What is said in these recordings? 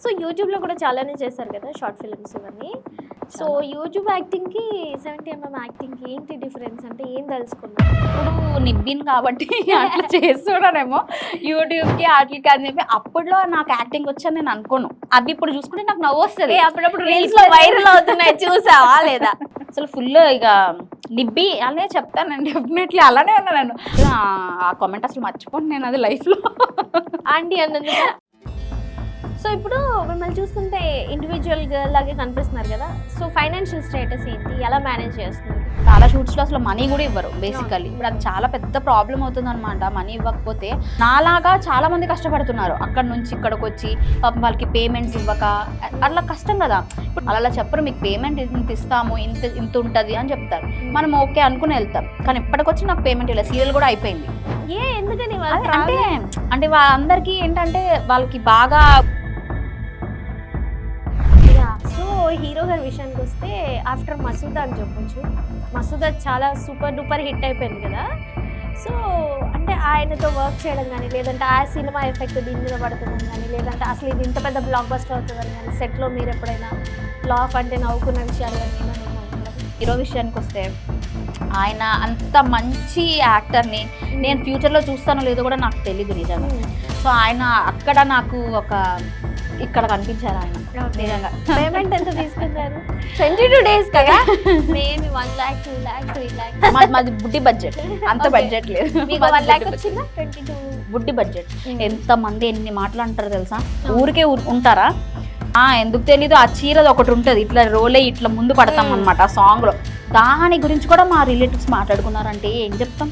So యూట్యూబ్లో కూడా చాలానే చేశారు కదా షార్ట్ ఫిల్మ్స్ ఇవన్నీ. సో యూట్యూబ్ యాక్టింగ్కి 70mm యాక్టింగ్కి ఏంటి డిఫరెన్స్ అంటే ఏం తెలుసుకున్నారు? ఇప్పుడు నిబ్బిన్ కాబట్టి అట్లా చేస్తున్నానేమో యూట్యూబ్కి వాటికి అని చెప్పి. అప్పట్లో నాకు యాక్టింగ్ వచ్చని నేను అనుకోను. అది ఇప్పుడు చూసుకుంటే నాకు నవ్వు వస్తుంది. అప్పుడప్పుడు రీల్స్ లో వైరల్ అవుతున్నాయి చూసావా లేదా? అసలు ఫుల్ ఇక నిబ్బి అలానే చెప్తాను నేను డెఫినెట్లీ అలానే ఉన్నా నేను. ఆ కామెంట్ అసలు మర్చిపోను నేను అది లైఫ్లో. ఆంటీ అన్నందుకు. సో ఇప్పుడు మిమ్మల్ని చూసుకుంటే ఇండివిజువల్ గర్ల్ లాగే కనిపిస్తున్నారు కదా. సో ఫైనాన్షియల్ స్టేటస్ ఏంటి, ఎలా మేనేజ్ చేస్తున్నారు? చాలా షూట్స్లో అసలు మనీ కూడా ఇవ్వరు బేసికల్లీ. ఇప్పుడు అది చాలా పెద్ద ప్రాబ్లం అవుతుంది అనమాట. మనీ ఇవ్వకపోతే నాలాగా చాలా మంది కష్టపడుతున్నారు. అక్కడ నుంచి ఇక్కడికి వచ్చి పాపం వాళ్ళకి పేమెంట్స్ ఇవ్వక అట్లా కష్టం కదా. ఇప్పుడు అలా చెప్పరు, మీకు పేమెంట్ ఇంత ఇస్తాము, ఇంత ఉంటుంది అని చెప్తారు. మనం ఓకే అనుకుని వెళ్తాం. కానీ ఇప్పటికొచ్చి నాకు పేమెంట్ ఇలా సీరియల్ కూడా అయిపోయింది. ఎందుకని అంటే వాళ్ళందరికీ ఏంటంటే వాళ్ళకి బాగా. సో హీరో గారి విషయానికి వస్తే ఆఫ్టర్ మసూదా అని చెప్పొచ్చు. మసూదా చాలా సూపర్ డూపర్ హిట్ అయిపోయింది కదా. సో అంటే ఆయనతో వర్క్ చేయడం కానీ, లేదంటే ఆ సినిమా ఎఫెక్ట్ దీని మీద పడుతుందని కానీ, లేదంటే అసలు ఇది ఇంత పెద్ద బ్లాక్ బస్టర్ అవుతుందని కానీ, సెట్లో మీరు ఎప్పుడైనా లాఫ్ అంటే నవ్వుకున్న విషయాలు కానీ ఏమైనా? హీరో విషయానికి వస్తే ఆయన అంత మంచి యాక్టర్ని నేను ఫ్యూచర్లో చూస్తానో లేదో కూడా నాకు తెలీదు నిజంగా. సో ఆయన అక్కడ నాకు ఇక్కడ కనిపించారు ఆయన నిజంగా. పేమెంట్ ఎంత తీసుకున్నారు? 22 days కదా. నేను 1 lakh 2 lakh 3 lakh. మాది బుడ్డి బడ్జెట్, అంత బడ్జెట్ లేదు. మీకు 1 lakh వచ్చిందా? 22 బుడ్డి బడ్జెట్. ఎంతమంది ఎన్ని మాటలు అంటారు తెలుసా? ఊరికే ఉంటారా? ఎందుకు తెలీదు. ఆ చీరది ఒకటి ఉంటుంది, ఇట్లా రోలే ఇట్లా ముందు పడతాం అనమాట ఆ సాంగ్లో. దాని గురించి కూడా మా రిలేటివ్స్ మాట్లాడుకున్నారంటే ఏం చెప్తాం.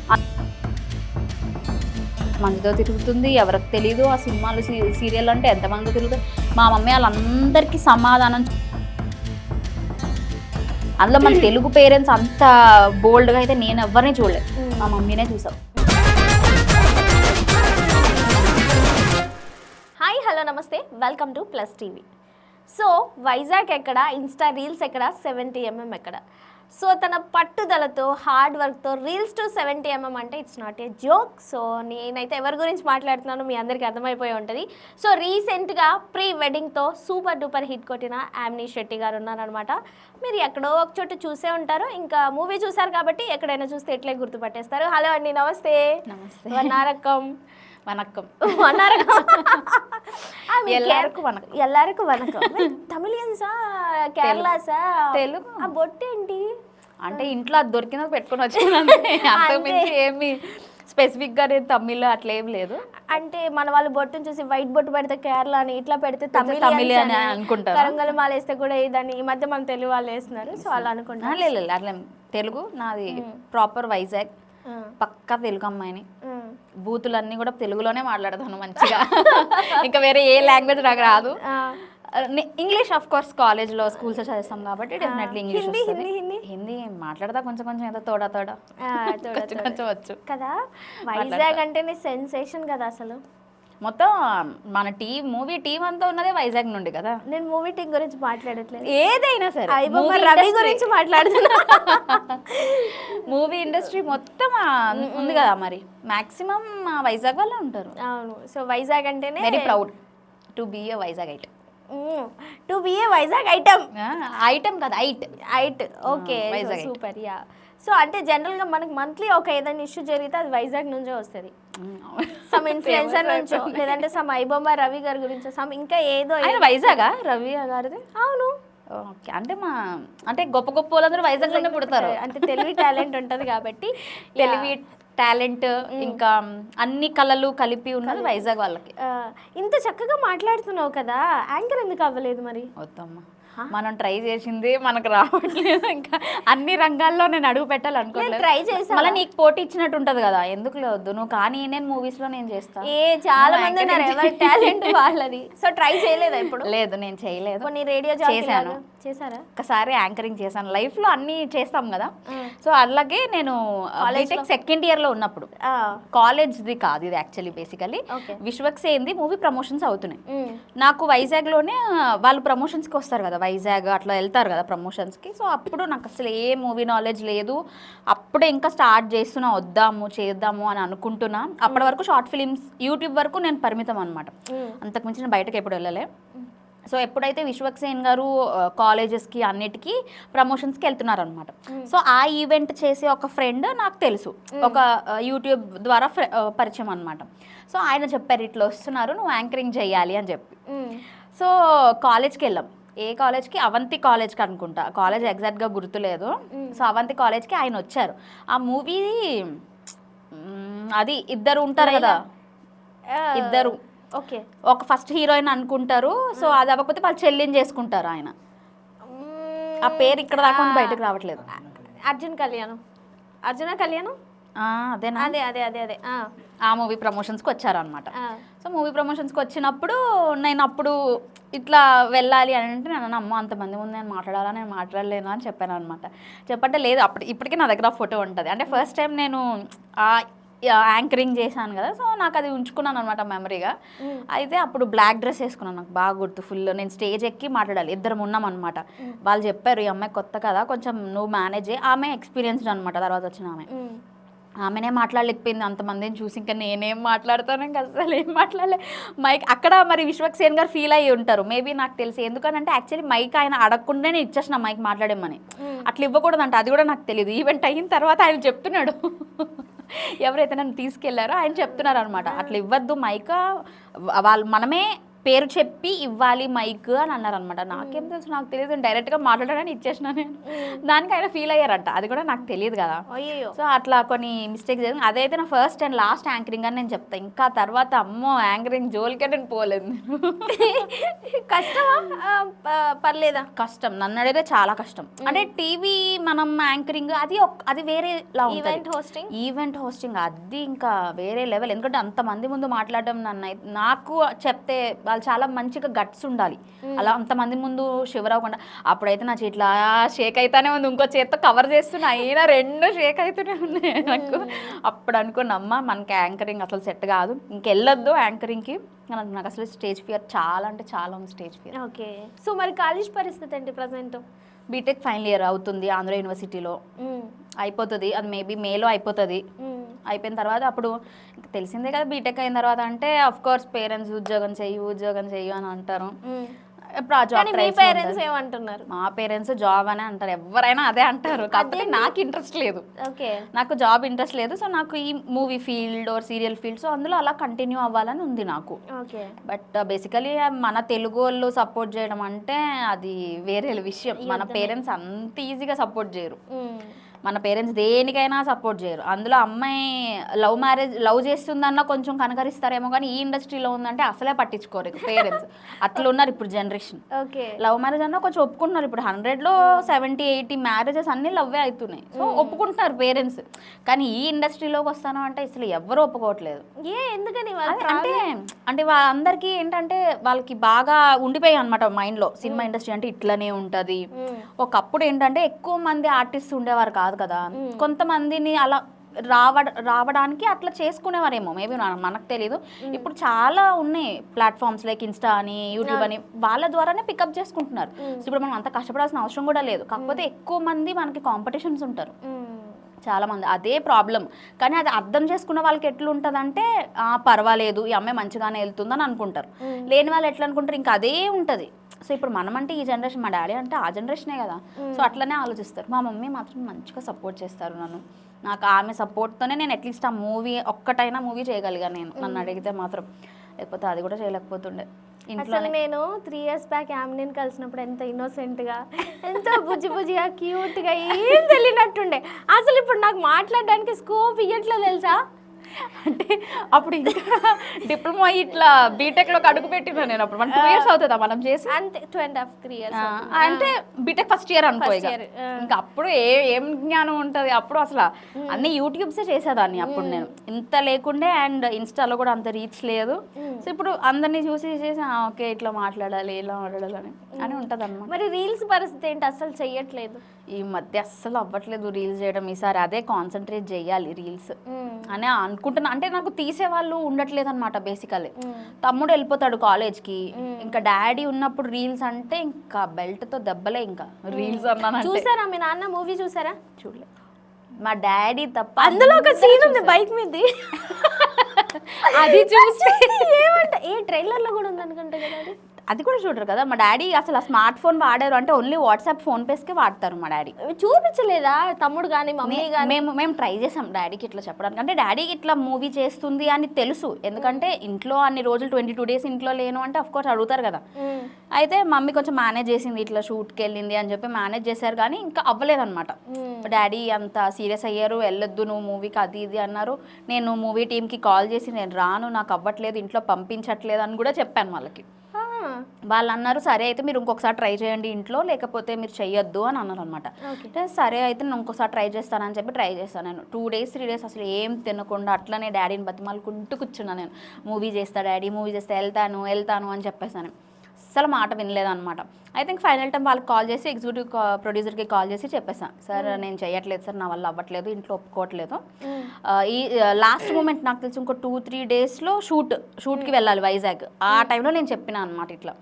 మందితో తిరుగుతుంది, ఎవరికి తెలీదు. ఆ సినిమాలు సీరియల్ అంటే ఎంతమందితో తిరుగుతుంది. మా మమ్మీ వాళ్ళందరికీ సమాధానం. అందులో మన తెలుగు పేరెంట్స్ అంత బోల్డ్గా అయితే నేను ఎవరిని చూడలేదు, మా మమ్మీనే చూసాం. హాయ్, హలో, నమస్తే, welcome to plus TV. So Vizag ఎక్కడ, ఇన్స్టా రీల్స్ ఎక్కడ, 70mm ఎక్కడ? సో తన పట్టుదలతో, హార్డ్ వర్క్తో రీల్స్ టు 70mm అంటే it's not a joke. So నేనైతే ఎవరి గురించి మాట్లాడుతున్నానో మీ అందరికీ అర్థమైపోయి ఉంటుంది. సో రీసెంట్గా ప్రీ వెడ్డింగ్తో సూపర్ డూపర్ హిట్ కొట్టిన యామినీ శెట్టి గారు ఉన్నారనమాట. మీరు ఎక్కడో ఒక చోట చూసే ఉంటారు, ఇంకా మూవీ చూసారు కాబట్టి ఎక్కడైనా చూస్తే ఎట్లే గుర్తుపట్టేస్తారు. హలో అండి, నమస్తే. నమస్తే. వనారకం. వనక్కం. ఎల్లరికూ వనకం. తమిళియన్సా, కేరళసా, తెలుగు? ఆ బొట్టేంటి అంటే ఇంట్లో అది దొరికిందో పెట్టుకుని వచ్చాను. అంతకుమించి ఏమి స్పెసిఫిక్గా నేను తమిళ్ అట్లా ఏం లేదు. అంటే మన వాళ్ళు బొట్టును చూసి వైట్ బొట్టు పెడితే కేరళ అని, ఇట్లా పెడితే తమిళ అని అనుకుంటారు. కరంగల్ మాల వేస్తే కూడా ఇదని ఈ మధ్య మన తెలుగు వాళ్ళు వేస్తున్నారు. సో అలా అనుకుంటారు. లేదు అట్లా తెలుగు నాది ప్రాపర్ వైజాగ్, పక్కా తెలుగు అమ్మాయిని. బూతులన్నీ కూడా తెలుగులోనే మాట్లాడతాను మంచిగా. ఇంకా వేరే ఏ లాంగ్వేజ్ నాకు రాదు. ఇంగ్లీష్ ఆఫ్ కోర్స్ కాలేజ్లో స్కూల్స్ చదిస్తాం కాబట్టి డెఫినెట్లీ ఇంగ్లీష్ వస్తుంది. హిందీ మాట్లాడతా కొంచెం కొంచెం, ఏదో తోడా కొంచెం వచ్చు కదా. వైజాగ్ అంటేనే సెన్సేషన్ కదా అసలు. మొత్తం మన మూవీ టీం అంతా ఉన్నదే వైజాగ్ నుండి కదా. నేను మూవీ టీం గురించి మాట్లాడట్లేదు, ఏదైనా సరే రవి గురించి మాట్లాడుతున్నా. మూవీ ఇండస్ట్రీ మొత్తం ఉంది కదా, మరి మాక్సిమం వైజాగ్ వాళ్ళే ఉంటారు. అవును. సో వైజాగ్ అంటేనే very proud to be a Vizag item. To be a Vizag item. Item కదా, ఐట్. Okay, super. యా. సో అంటే జనరల్గా మనకి మంత్లీ ఒక ఏదైనా ఇష్యూ జరిగితే అది వైజాగ్ నుంచే వస్తుంది. సమ్ ఇన్ఫ్లుయెన్సర్ నుంచో, లేదంటే సమ్ ఐబొమ్మ రవి గారి గురించి, సమ్ ఇంకా ఏదో. వైజాగా రవి గారిది? అవును. ఓకే. అంటే గొప్ప గొప్ప వాళ్ళందరూ వైజాగ్లోనే పుడతారు. అంటే తెలివి టాలెంట్ ఉంటుంది కాబట్టి. తెలివి టాలెంట్ ఇంకా అన్ని కళలు కలిపి ఉన్నది వైజాగ్ వాళ్ళకి. ఇంత చక్కగా మాట్లాడుతున్నావు కదా, యాంకర్ ఎందుకు అవ్వలేదు మరి? వద్దమ్మా, మనం ట్రై చేసింది మనకు రావట్లేదు. ఇంకా అన్ని రంగాల్లో నేను అడుగు పెట్టాలనుకోలేదు. ట్రై చేసా, మళ్ళీ నీకు పోటీ ఇచ్చినట్టు ఉంటది కదా, ఎందుకు లేదు నువ్వు కానీ నేను మూవీస్ లో నేను చేస్తాను. చాలా మంది ఉన్నారు, ఎవరి టాలెంట్ వాళ్ళది. సో ట్రై చేయలేదా ఇప్పుడు? లేదు, నేను చేయలేదు. కొన్ని రేడియో చేశాను, చేశారా? ఒకసారి యాంకరింగ్ చేశాను. లైఫ్ లో అన్ని చేస్తాం కదా. సో అలాగే నేను బీటెక్ సెకండ్ ఇయర్ లో ఉన్నప్పుడు, కాలేజ్ది కాదు ఇది యాక్చువల్లీ, బేసికలీ విశ్వక్స్ ఏంది మూవీ ప్రమోషన్స్ అవుతున్నాయి. నాకు వైజాగ్ లోనే వాళ్ళు ప్రమోషన్స్ కి వస్తారు కదా, వైజాగ్ అట్లా వెళ్తారు కదా ప్రమోషన్స్కి. సో అప్పుడు నాకు అసలు ఏ మూవీ నాలెడ్జ్ లేదు. అప్పుడే ఇంకా స్టార్ట్ చేస్తున్నా, చేద్దాము అని అనుకుంటున్నా. అప్పటి వరకు షార్ట్ ఫిలిమ్స్, యూట్యూబ్ వరకు నేను పరిమితం అనమాట. అంతకుమించి నేను బయటకు ఎప్పుడు వెళ్ళలే. సో ఎప్పుడైతే విశ్వక్సేన్ గారు కాలేజెస్కి అన్నిటికీ ప్రమోషన్స్కి వెళ్తున్నారనమాట. సో ఆ ఈవెంట్ చేసే ఒక ఫ్రెండ్ నాకు తెలుసు, ఒక యూట్యూబ్ ద్వారా పరిచయం అనమాట. సో ఆయన చెప్పారు ఇట్లా వస్తున్నారు, నువ్వు యాంకరింగ్ చేయాలి అని చెప్పి. సో కాలేజ్కి వెళ్ళాం. ఏ కాలేజ్కి? అవంతి కాలేజ్కి అనుకుంటా, కాలేజ్ ఎగ్జాక్ట్గా గుర్తులేదు. సో అవంతి కాలేజ్కి ఆయన వచ్చారు. ఆ మూవీ అది ఇద్దరు ఉంటారు కదా, ఇద్దరు ఓకే, ఒక ఫస్ట్ హీరోయిన్ అనుకుంటారు. సో అది అవ్వకపోతే వాళ్ళు చెల్లిని చేసుకుంటారు. ఆయన ఆ పేరు ఇక్కడ దాకా బయటకు రావట్లేదు. అర్జున కళ్యాణం అదేనా? అదే అదే అదే అదే ఆ మూవీ ప్రమోషన్స్కి వచ్చారనమాట. సో మూవీ ప్రమోషన్స్కి వచ్చినప్పుడు నేను అప్పుడు ఇట్లా వెళ్ళాలి అని అంటే నేను అమ్మ అంతమంది ముందు నేను మాట్లాడాలా, నేను మాట్లాడలేను అని చెప్పాను అనమాట. చెప్పంటే లేదు, ఇప్పటికీ నా దగ్గర ఫోటో ఉంటుంది. అంటే ఫస్ట్ టైం నేను యాంకరింగ్ చేశాను కదా, సో నాకు అది ఉంచుకున్నాను అనమాట మెమరీగా. అయితే అప్పుడు బ్లాక్ డ్రెస్ వేసుకున్నాను, నాకు బాగా గుర్తు ఫుల్. నేను స్టేజ్ ఎక్కి మాట్లాడాలి, ఇద్దరం ఉన్నాం అనమాట. వాళ్ళు చెప్పారు ఈ అమ్మాయి కొత్త కదా, కొంచెం నువ్వు మేనేజ్ చేయి. ఆమె ఎక్స్పీరియన్స్డ్ అనమాట, తర్వాత వచ్చిన ఆమెనే మాట్లాడలేకపోయింది అంతమందిని చూసి. ఇంకా నేనేం మాట్లాడతాను, ఇంకా అసలు ఏం మాట్లాడలే. మైక్ అక్కడ మరి విశ్వక్సేన్ గారు ఫీల్ అయ్యి ఉంటారు మేబీ, నాకు తెలిసి. ఎందుకంటే యాక్చువల్లీ మైక్ ఆయన అడగకుండానే ఇచ్చేసిన మైక్ మాట్లాడేమని. అట్లా ఇవ్వకూడదంట, అది కూడా నాకు తెలియదు. ఈవెంట్ అయిన తర్వాత ఆయన చెప్తున్నాడు, ఎవరైతే నన్ను తీసుకెళ్లారో ఆయన చెప్తున్నారు అనమాట, అట్లా ఇవ్వద్దు మైక్, వాళ్ళు మనమే పేరు చెప్పి ఇవ్వాలి మైక్ అని అన్నారు అనమాట. నాకేం తెలుసు, నాకు తెలియదు, డైరెక్ట్గా మాట్లాడాలని ఇచ్చేసిన నేను. దానికి ఆయన ఫీల్ అయ్యారంట, అది కూడా నాకు తెలియదు కదా. సో అట్లా కొన్ని మిస్టేక్స్ జరిగింది. అదైతే నా ఫస్ట్ అండ్ లాస్ట్ యాంకరింగ్ అని నేను చెప్తాను. ఇంకా తర్వాత అమ్మో యాంకరింగ్ జోలికే నేను పోలేదు. కష్టమా పర్లేదా? కష్టం, నన్ను అడిగితే చాలా కష్టం. అంటే టీవీ మనం యాంకరింగ్ అది వేరేలా ఉంటుంది. ఈవెంట్ హోస్టింగ్ అది ఇంకా వేరే లెవెల్. ఎందుకంటే అంతమంది ముందు మాట్లాడడం నాకు చెప్తే వాళ్ళు చాలా మంచిగా గట్స్ ఉండాలి. అలా అంతమంది ముందు షివర్ అవ్వకుండా. అప్పుడైతే నా చేతిలో షేక్ అయితేనే ఉంది, ఇంకో చేతితో కవర్ చేస్తున్నా, అయినా రెండు షేక్ అవుతూనే ఉన్నాయి నాకు. అప్పుడు అనుకున్నమ్మా మనకి యాంకరింగ్ అసలు సెట్ కాదు, ఇంకెళ్ళొద్దు యాంకరింగ్కి. నాకు అసలు స్టేజ్ ఫియర్ చాలా అంటే చాలా ఉంది, స్టేజ్ ఫియర్. ఓకే, సో మరి కాలేజ్ పరిస్థితి ఏంటి ప్రజెంట్? బీటెక్ ఫైనల్ ఇయర్ అవుతుంది ఆంధ్ర యూనివర్సిటీలో, అయిపోతుంది. అది మేబీ మేలో అయిపోతుంది. అయిపోయిన తర్వాత అప్పుడు తెలిసిందే కదా, బీటెక్ అయిన తర్వాత అంటే అఫ్ కోర్స్ పేరెంట్స్ ఉద్యోగం చెయ్యు అని అంటారు. ఇప్పుడు ఆ జాబ్ పేరెంట్స్ ఏమంటున్నారు? మా పేరెంట్స్ జాబ్ అని అంటారు, ఎవరైనా అదే అంటారు. కాకపోతే నాకు ఇంట్రెస్ట్ లేదు, నాకు జాబ్ ఇంట్రెస్ట్ లేదు. సో నాకు ఈ movie field or serial field, so అందులో అలా కంటిన్యూ అవ్వాలని ఉంది నాకు. బట్ బేసికలీ మన తెలుగు వాళ్ళు సపోర్ట్ చేయడం అంటే అది వేరే విషయం. మన పేరెంట్స్ అంత ఈజీగా సపోర్ట్ చేయరు. మన పేరెంట్స్ దేనికైనా సపోర్ట్ చేయరు. అందులో అమ్మాయి లవ్ చేస్తుందన్న కొంచెం కనకరిస్తారేమో, కానీ ఈ ఇండస్ట్రీలో ఉందంటే అసలే పట్టించుకోరు పేరెంట్స్. అట్లా ఉన్నారు ఇప్పుడు జనరేషన్. లవ్ మ్యారేజ్ అన్నా కొంచెం ఒప్పుకుంటున్నారు. ఇప్పుడు 100లో 70-80 మ్యారేజెస్ అన్నీ లవ్వే అవుతున్నాయి. సో ఒప్పుకుంటున్నారు పేరెంట్స్. కానీ ఈ ఇండస్ట్రీలోకి వస్తాను అంటే అసలు ఎవరు ఒప్పుకోవట్లేదు. ఎందుకని? అంటే వాళ్ళందరికీ ఏంటంటే వాళ్ళకి బాగా ఉండిపోయాయి అనమాట మైండ్లో, సినిమా ఇండస్ట్రీ అంటే ఇట్లనే ఉంటుంది. ఒకప్పుడు ఏంటంటే ఎక్కువ మంది ఆర్టిస్ట్ ఉండేవారు కాదు కదా, కొంతమందిని అలా రావడానికి అట్లా చేసుకునేవారేమో మేబీ, మనకు తెలీదు. ఇప్పుడు చాలా ఉన్నాయి ప్లాట్ఫామ్స్ లైక్ ఇన్స్టా అని, యూట్యూబ్ అని, వాళ్ళ ద్వారానే పికప్ చేసుకుంటున్నారు. సో ఇప్పుడు మనం అంత కష్టపడాల్సిన అవసరం కూడా లేదు. కాకపోతే ఎక్కువ మంది మనకి కాంపిటీషన్స్ ఉంటారు చాలా మంది, అదే ప్రాబ్లం. కానీ అది అర్థం చేసుకున్న వాళ్ళకి ఎట్లుంటుందంటే పర్వాలేదు ఈ అమ్మాయి మంచిగానే వెళ్తుందని అనుకుంటారు. లేని వాళ్ళు ఎట్లా అనుకుంటారు, ఇంకా అదే ఉంటుంది. సో ఇప్పుడు మనం అంటే ఈ జనరేషన్, మా డాడీ అంటే ఆ జనరేషనే కదా, సో అట్లనే ఆలోచిస్తారు. మా మమ్మీ మాత్రం మంచిగా సపోర్ట్ చేస్తారు నాకు ఆమె సపోర్ట్తోనే నేను అట్లీస్ట్ ఆ ఒక్కటైనా మూవీ చేయగలిగాను నేను, నన్ను అడిగితే మాత్రం. లేకపోతే అది కూడా చేయలేకపోతుండే. అసలు నేను 3 years బ్యాక్ యామినిని కలిసినప్పుడు ఎంత ఇన్నోసెంట్గా, ఎంత బుజ్జిగా క్యూట్గా, ఏం తెలియనట్టుండే. అసలు ఇప్పుడు నాకు మాట్లాడడానికి స్కోప్ ఇవ్వట్లేదు తెలుసా. అంటే అప్పుడు ఇంకా డిప్లొమా ఇట్లా బీటెక్లోకి అడుగు పెట్టినా నేను. అప్పుడు 2 years అవుతుందా మనం చేసి? అంతే, 2.5-3 years. అంటే బీటెక్ ఫస్ట్ ఇయర్ అనుకో. ఇంకా అప్పుడు ఏం జ్ఞానం ఉంటుంది అప్పుడు. అసలు అన్ని యూట్యూబ్సే చేసేదాన్ని అప్పుడు నేను, ఇంత లేకుండే. అండ్ ఇన్స్టాలో కూడా అంత రీచ్ లేదు. సో ఇప్పుడు అందరినీ చూసి ఓకే ఇట్లా మాట్లాడాలి, ఇలా మాట్లాడాలని అని ఉంటుంది అన్నమాట. మరి రీల్స్ పరిస్థితి ఏంటి? అసలు చెయ్యట్లేదు ఈ మధ్య, అస్సలు అవ్వట్లేదు రీల్స్ చేయడం. ఈసారి అదే కాన్సన్ట్రేట్ చేయాలి రీల్స్ అని అనుకుంటున్నా. అంటే నాకు తీసేవాళ్ళు ఉండట్లేదు అనమాట బేసికల్లీ. తమ్ముడు వెళ్ళిపోతాడు కాలేజ్కి, ఇంకా డాడీ ఉన్నప్పుడు రీల్స్ అంటే ఇంకా బెల్ట్తో దెబ్బలే. ఇంకా రీల్స్ అన్నా. చూసారా మీ నాన్న మూవీ? చూసారా? చూడలేదు. మా డాడీ తప్ప. అందులో ఒక సీన్ ఉంది బైక్ మీద, అది చూసి ఏమంట, ట్రైలర్లో కూడా ఉంది అనుకుంటా కదా అది. అది కూడా చూడరు కదా. మా డాడీ అసలు ఆ స్మార్ట్ ఫోన్ వాడారు అంటే ఓన్లీ వాట్సాప్, ఫోన్ పేస్కే వాడతారు మా డాడీ. చూపించలేదా తమ్ముడు కానీ మమ్మీ కానీ? మేము ట్రై చేసాం డాడీకి ఇట్లా చెప్పడానికి. అంటే డాడీకి ఇట్లా మూవీ చేస్తుంది అని తెలుసు, ఎందుకంటే ఇంట్లో అన్ని రోజులు 22 days ఇంట్లో లేను అంటే అఫ్కోర్స్ అడుగుతారు కదా. అయితే మమ్మీ కొంచెం మేనేజ్ చేసింది, ఇట్లా షూట్కి వెళ్ళింది అని చెప్పి మేనేజ్ చేశారు, కానీ ఇంకా అవ్వలేదన్నమాట. డాడీ అంత సీరియస్ అయ్యారు, వెళ్ళొద్దు నువ్వు మూవీకి అది ఇది అన్నారు. నేను మూవీ టీంకి కాల్ చేసి నేను రాను, నాకు అవ్వట్లేదు, ఇంట్లో పంపించట్లేదు అని కూడా చెప్పాను వాళ్ళకి. వాళ్ళు అన్నారు సరే అయితే మీరు ఇంకొకసారి ట్రై చేయండి ఇంట్లో, లేకపోతే మీరు చెయ్యొద్దు అని అన్నారు అనమాట. అంటే సరే అయితే నేను ఇంకొకసారి ట్రై చేస్తానని చెప్పి ట్రై చేస్తాను. నేను 2 days 3 days అసలు ఏం తినకుండా అట్లనే డాడీని బతిమాలుకుంటూ కూర్చున్నా. నేను మూవీ చేస్తా డాడీ, మూవీ చేస్తే వెళ్తాను అని చెప్పేసాను. అసలు మాట వినలేదన్నమాట. ఐ థింక్ ఫైనల్ టైం వాళ్ళకి కాల్ చేసి ఎగ్జిక్యూటివ్ ప్రొడ్యూసర్కి కాల్ చేసి చెప్పేసాను, సార్ నేను చేయట్లేదు సార్, నా వల్ల అవ్వట్లేదు, ఇంట్లో ఒప్పుకోవట్లేదు. ఈ లాస్ట్ మూమెంట్ నాకు తెలిసి ఇంకో 2-3 daysలో షూట్కి వెళ్ళాలి వైజాగ్. ఆ టైంలో నేను చెప్పిన అనమాట ఇట్లా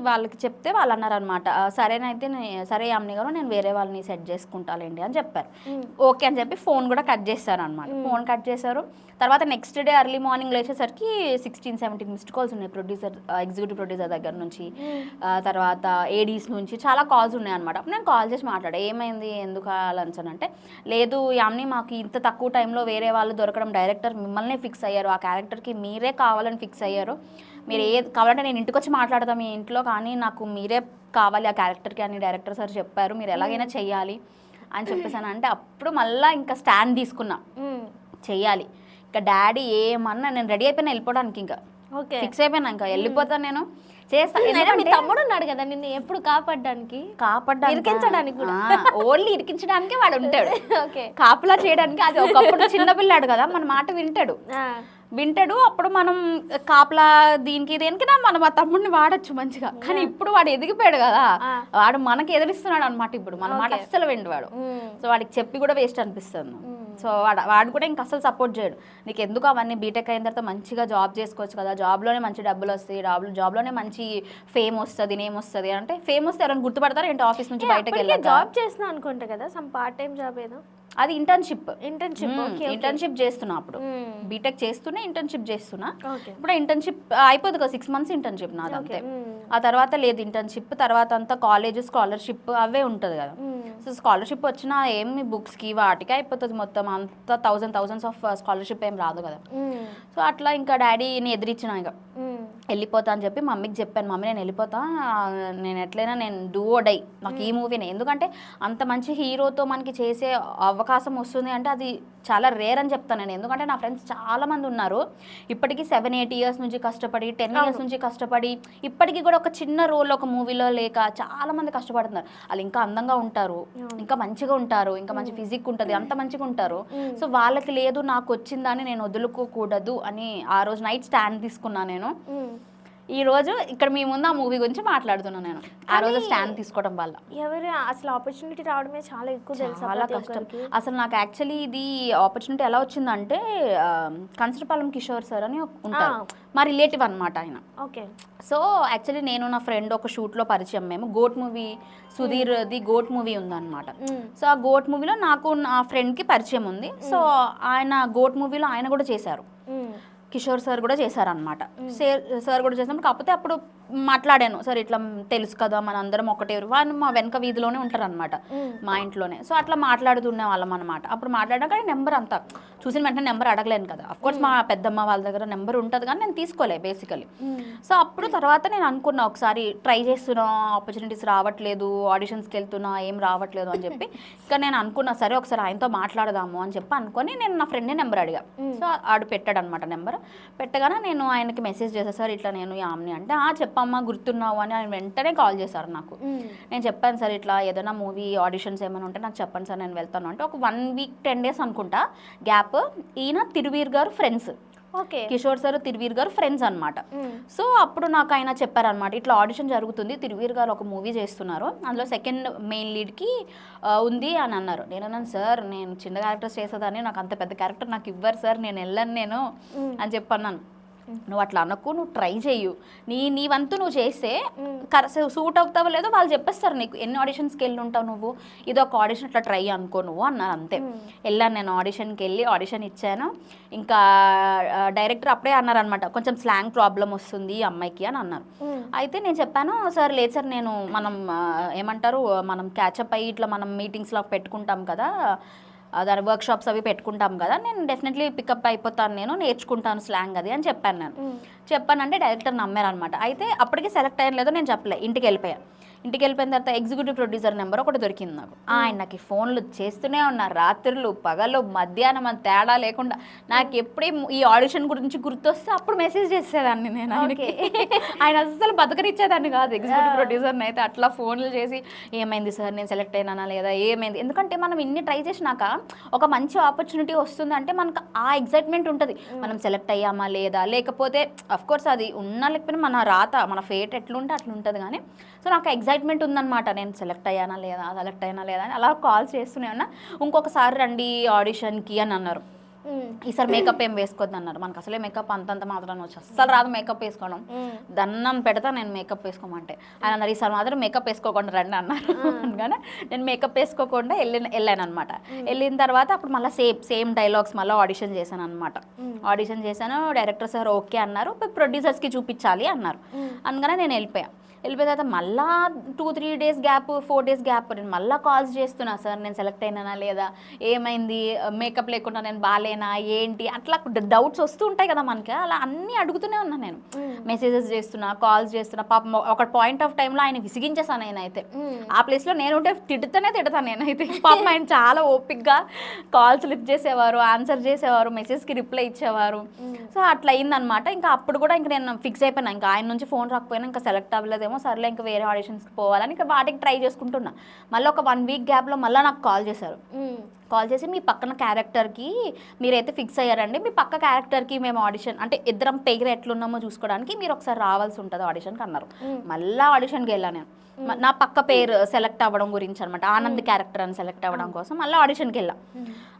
వాళ్ళకి చెప్తే వాళ్ళు అన్నారు అనమాట, సరేనైతే సరే యామిని గారు నేను వేరే వాళ్ళని సెట్ చేసుకుంటాలేండి అని చెప్పారు. ఓకే అని చెప్పి ఫోన్ కూడా కట్ చేశారు అనమాట. ఫోన్ కట్ చేశారు. తర్వాత నెక్స్ట్ డే ఎర్లీ మార్నింగ్ లేచేసరికి 16-17 మిస్డ్ కాల్స్ ఉన్నాయి ఎగ్జిక్యూటివ్ ప్రొడ్యూసర్ దగ్గర నుంచి, తర్వాత ఏడీస్ నుంచి చాలా కాల్స్ ఉన్నాయి అనమాట. నేను కాల్ చేసి మాట్లాడా, ఏమైంది ఎందుకు అలన్సన్ అంటే, లేదు యామిని మాకు ఇంత తక్కువ టైంలో వేరే వాళ్ళు దొరకడం, డైరెక్టర్ మిమ్మల్ని ఫిక్స్ అయ్యారు, ఆ క్యారెక్టర్కి మీరే కావాలని ఫిక్స్ అయ్యారు, మీరు కావాలంటే నేను ఇంటికి వచ్చి మాట్లాడతాం మీ ఇంట్లో, కానీ నాకు మీరే కావాలి ఆ క్యారెక్టర్కి అని డైరెక్టర్ సార్ చెప్పారు, మీరు ఎలాగైనా చెయ్యాలి అని చెప్పేసాను. అంటే అప్పుడు మళ్ళీ ఇంకా స్టాండ్ తీసుకున్నా, చెయ్యాలి. ఇంకా డాడీ ఏమన్నా నేను రెడీ అయిపోయినా వెళ్ళిపోవడానికి, ఇంకా ఫిక్స్ అయిపోయినా ఇంకా వెళ్ళిపోతాను నేను చేస్తాను. మీ తమ్ముడు ఉన్నాడు కదా నిన్ను ఎప్పుడు కాపాడడానికి ఇరికించడానికి కూడా, ఓన్లీ ఇరికించడానికి వాడు ఉంటాడు, కాపలా చేయడానికి. అది ఒకప్పుడు చిన్నపిల్లాడు కదా, మన మాట వింటాడు. అప్పుడు మనం కాపలా దీనికి దేనికైనా మనం ఆ తమ్ముడిని వాడచ్చు మంచిగా. కానీ ఇప్పుడు వాడు ఎదిగిపోయాడు కదా, వాడు మనకి ఎదిరిస్తున్నాడు అనమాట. ఇప్పుడు మన మాట అస్సలు విండు వాడు. సో వాడికి చెప్పి కూడా వేస్ట్ అనిపిస్తుంది. సో వాడు కూడా ఇంక అస్సలు సపోర్ట్ చేయడు. నీకు ఎందుకు అవన్నీ, బీటెక్ అయిన తర్వాత మంచిగా జాబ్ చేసుకోవచ్చు కదా, జాబ్లోనే మంచి డబ్బులు వస్తాయి, జాబ్లోనే మంచి ఫేమ్ వస్తుంది, నేమ్ వస్తుంది అంటే. ఫేమ్ వస్తే ఎవరైనా గుర్తుపడతారు ఏంటి ఆఫీస్ నుంచి బయటకు వెళ్ళి? జాబ్ చేస్తున్నా అనుకుంటా కదా, సమ్ పార్ట్ టైం జాబ్ ఏదో. అది ఇంటర్న్షిప్ చేస్తున్నా. అప్పుడు బీటెక్ చేస్తూనే ఇంటర్న్షిప్ చేస్తున్నా. ఇప్పుడు ఇంటర్న్షిప్ అయిపోతుంది కదా, 6 months ఇంటర్న్షిప్ నాది అంతే. ఆ తర్వాత లేదు ఇంటర్న్షిప్, తర్వాత అంతా కాలేజ్ స్కాలర్షిప్ అవే ఉంటుంది కదా. సో స్కాలర్షిప్ వచ్చినా ఏమి బుక్స్కి వాటికి అయిపోతుంది మొత్తం, అంతా thousands ఆఫ్ స్కాలర్షిప్ ఏం రాదు కదా. సో అట్లా ఇంకా డాడీని ఎదిరించిన, ఇక వెళ్ళిపోతా అని చెప్పి మమ్మీకి చెప్పాను, మమ్మీ నేను వెళ్ళిపోతా, నేను ఎట్లయినా నేను డూ ఓ డై, నాకు ఈ మూవీనే. ఎందుకంటే అంత మంచి హీరోతో మనకి చేసే అవకాశం వస్తుంది అంటే అది చాలా రేర్ అని చెప్తాను నేను. ఎందుకంటే నా ఫ్రెండ్స్ చాలా మంది ఉన్నారు ఇప్పటికీ 7-8 years నుంచి కష్టపడి, 10 years నుంచి కష్టపడి, ఇప్పటికీ కూడా ఒక చిన్న రోల్ ఒక మూవీలో లేక చాలా మంది కష్టపడుతున్నారు. వాళ్ళు ఇంకా అందంగా ఉంటారు, ఇంకా మంచిగా ఉంటారు, ఇంకా మంచి ఫిజిక్ ఉంటుంది, అంత మంచిగా ఉంటారు. సో వాళ్ళకి లేదు, నాకు వచ్చిందని నేను వదులుకోకూడదు అని ఆ రోజు నైట్ స్టాండ్ తీసుకున్నాను నేను. ఈ రోజు ఇక్కడ మీ ముందు ఆ మూవీ గురించి మాట్లాడుతున్నాను నేను. ఆ రోజు స్టాండ్ తీసుకోవడం వల్ల అసలు ఆపర్చునిటీ రావడమే చాలా ఎక్కువ తెలుసు, చాలా కష్టం. అసలు నాకు యాక్చువల్లీ ఇది ఆపర్చునిటీ ఎలా వచ్చిందంటే, కంచరపాలెం కిషోర్ సార్ అని ఉంటారు, మా రిలేటివ్ అనమాట ఆయన. సో యాక్చువల్లీ నేను నా ఫ్రెండ్ ఒక షూట్లో పరిచయం, మేము గోట్ మూవీ, సుధీర్ది గోట్ మూవీ ఉందన్నమాట. సో ఆ గోట్ మూవీలో నాకు నా ఫ్రెండ్కి పరిచయం ఉంది. సో ఆయన గోట్ మూవీలో ఆయన కూడా చేశారు, కిషోర్ సార్ కూడా చేశారనమాట. సార్ కూడా చేసినప్పుడు కాకపోతే అప్పుడు మాట్లాడాను, సార్ ఇట్లా తెలుసు కదా మన అందరం ఒకటే, వాళ్ళు మా వెనక వీధిలోనే ఉంటారు అనమాట, మా ఇంట్లోనే. సో అట్లా మాట్లాడుతున్న వాళ్ళం అనమాట. అప్పుడు మాట్లాడాక కానీ నెంబర్ అంతా చూసిన వెంటనే నెంబర్ అడగలేను కదా, అఫ్కోర్స్ మా పెద్దమ్మ వాళ్ళ దగ్గర నెంబర్ ఉంటుంది కానీ నేను తీసుకోలే బేసికలీ. సో అప్పుడు తర్వాత నేను అనుకున్నా, ఒకసారి ట్రై చేస్తున్నా, ఆపర్చునిటీస్ రావట్లేదు, ఆడిషన్స్కి వెళ్తున్నా ఏం రావట్లేదు అని చెప్పి. ఇంకా నేను అనుకున్నా సరే ఒకసారి ఆయనతో మాట్లాడదాము అని చెప్పి అనుకొని నేను నా ఫ్రెండ్ని నెంబర్ అడిగా. సో ఆడు పెట్టాడు అనమాట నెంబర్. పెట్టగానే నేను ఆయనకి మెసేజ్ చేశాను, సార్ ఇట్లా నేను యామిని అంటే, చెప్పమ్మా గుర్తున్నావు అని ఆయన వెంటనే కాల్ చేశారు నాకు. నేను చెప్పాను సార్ ఇట్లా ఏదైనా మూవీ ఆడిషన్స్ ఏమైనా ఉంటే నాకు చెప్పండి సార్ నేను వెళ్తాను అంటే. ఒక 1 week 10 days అనుకుంటా గ్యాప్. ఈయన తిరువీర్ గారు ఫ్రెండ్స్, కిషోర్ సార్ తిరువీర్ గారు ఫ్రెండ్స్ అనమాట. సో అప్పుడు నాకు ఆయన చెప్పారనమాట, ఇట్లా ఆడిషన్ జరుగుతుంది, తిరువీర్ గారు ఒక మూవీ చేస్తున్నారు, అందులో 2nd main లీడ్కి ఉంది అని అన్నారు. నేను అన్నాను, సార్ నేను చిన్న క్యారెక్టర్స్ చేసేదాన్ని, నాకు అంత పెద్ద క్యారెక్టర్ నాకు ఇవ్వరు సార్, నేను వెళ్ళను నేను అని చెప్పన్నాను. నువ్వు అట్లా అనకు, నువ్వు ట్రై చెయ్యు, నీ వంతు నువ్వు చేస్తే సూట్ అవుతావో లేదో వాళ్ళు చెప్పేస్తారు నీకు. ఎన్ని ఆడిషన్స్కి వెళ్ళి ఉంటావు నువ్వు, ఇది ఒక ఆడిషన్ అట్లా ట్రై అనుకో నువ్వు అన్నారు. అంతే వెళ్ళాను నేను ఆడిషన్కి వెళ్ళి ఆడిషన్ ఇచ్చాను. ఇంకా డైరెక్టర్ అప్పుడే అన్నారనమాట, కొంచెం స్లాంగ్ ప్రాబ్లం వస్తుంది ఈ అమ్మాయికి అని అన్నారు. అయితే నేను చెప్పాను, సార్ లేదు సార్, నేను ఏమంటారు మనం క్యాచప్ అయ్యి ఇట్లా మనం మీటింగ్స్లో పెట్టుకుంటాం కదా, దాని వర్క్షాప్స్ అవి పెట్టుకుంటాం కదా, నేను డెఫినెట్లీ పికప్ అయిపోతాను, నేను నేర్చుకుంటాను స్లాంగ్ అది అని చెప్పాను. నేను చెప్పానంటే డైరెక్టర్ నమ్మారనమాట. అయితే అప్పటికి సెలెక్ట్ అయ్యాను లేదో నేను చెప్పలే, ఇంటికి వెళ్ళిపోయాను. ఇంటికి వెళ్ళిపోయిన తర్వాత ఎగ్జిక్యూటివ్ ప్రొడ్యూసర్ నెంబర్ ఒకటి దొరికింది నాకు. ఆయనకి ఫోన్లు చేస్తూనే ఉన్నారు, రాత్రులు పగలు మధ్యాహ్నం అని తేడా లేకుండా. నాకు ఎప్పుడే ఈ ఆడిషన్ గురించి గుర్తొస్తే అప్పుడు మెసేజ్ చేసేదాన్ని నేను ఆయనకి. ఆయన అసలు బతకనిచ్చేదాన్ని కాదు ఎగ్జిక్యూటివ్ ప్రొడ్యూసర్ని. అయితే అట్లా ఫోన్లు చేసి ఏమైంది సార్, నేను సెలెక్ట్ అయినా లేదా, ఏమైంది, ఎందుకంటే మనం ఇన్ని ట్రై చేసినాక ఒక మంచి ఆపర్చునిటీ వస్తుంది అంటే మనకు ఆ ఎగ్జైట్మెంట్ ఉంటుంది, మనం సెలెక్ట్ అయ్యామా లేదా, లేకపోతే అఫ్కోర్స్ అది ఉన్నా లేకపోయినా మన రాత మన ఫేట్ ఎట్లుంటే అట్లుంటుంది. కానీ సో నాకు ఎగ్జైట్మెంట్ ఉందన్నమాట, నేను సెలెక్ట్ అయ్యానా లేదా అని అలా కాల్స్ చేస్తూనే ఉన్నా. ఇంకొకసారి రండి ఆడిషన్కి అని అన్నారు. ఈసారి మేకప్ ఏం వేసుకోవద్దు అన్నారు. మనకు అసలే మేకప్ అంతంత మాత్రం వచ్చి అస్సలు రాదు మేకప్ వేసుకోవడం, దన్నం పెడతా నేను మేకప్ వేసుకోమంటే. ఆయన అన్నారు ఈసారి మాత్రం మేకప్ వేసుకోకుండా రండి అన్నారు. కానీ నేను మేకప్ వేసుకోకుండా వెళ్ళాను అనమాట. వెళ్ళిన తర్వాత అప్పుడు మళ్ళీ సేమ్ డైలాగ్స్ మళ్ళీ ఆడిషన్ చేశాను అనమాట. ఆడిషన్ చేశాను, డైరెక్టర్ సార్ ఓకే అన్నారు, ప్రొడ్యూసర్స్కి చూపించాలి అన్నారు. అందుకనే నేను వెళ్ళిపోయిన తర్వాత మళ్ళీ 2-3 డేస్ గ్యాప్ 4 డేస్ గ్యాప్ నేను మళ్ళీ కాల్స్ చేస్తున్నా, సార్ నేను సెలెక్ట్ అయినానా లేదా, ఏమైంది, మేకప్ లేకుండా నేను బాగాలేనా ఏంటి, అట్లా డౌట్స్ వస్తూ ఉంటాయి కదా మనకి. అలా అన్నీ అడుగుతూనే ఉన్నా నేను, మెసేజెస్ చేస్తున్నా, కాల్స్ చేస్తున్నా. పాపం ఒక పాయింట్ ఆఫ్ టైంలో ఆయన విసిగించేసాను. నేనైతే ఆ ప్లేస్లో నేనుంటే తిడతాను నేనైతే. పాపం ఆయన చాలా ఓపిక్గా కాల్స్ లిఫ్ట్ చేసేవారు, ఆన్సర్ చేసేవారు, మెసేజ్కి రిప్లై ఇచ్చేవారు. సో అట్లా అయిందనమాట. ఇంకా అప్పుడు కూడా ఇంకా నేను ఫిక్స్ అయిపోయినా, ఇంకా ఆయన నుంచి ఫోన్ రాకపోయినా ఇంకా సెలెక్ట్ అవ్వలేదేమో, సర్లే ఇంకా వేరే ఆడిషన్స్కి పోవాలని ఇంకా వాటికి ట్రై చేసుకుంటున్నా. మళ్ళీ ఒక 1 వీక్ గ్యాప్లో మళ్ళీ నాకు కాల్ చేశారు. కాల్ చేసి మీ పక్కన క్యారెక్టర్కి మీరైతే ఫిక్స్ అయ్యారండి, మీ పక్క క్యారెక్టర్కి మేము ఆడిషన్ అంటే ఇద్దరం పేరు ఎట్లున్నామో చూసుకోవడానికి మీరు ఒకసారి రావాల్సి ఉంటుంది ఆడిషన్కి అన్నారు. మళ్ళీ ఆడిషన్కి వెళ్ళాను నేను, నా పక్క పేరు సెలెక్ట్ అవ్వడం గురించి అనమాట, ఆనంద్ క్యారెక్టర్ అని సెలెక్ట్ అవ్వడం కోసం మళ్ళీ ఆడిషన్కి వెళ్ళా.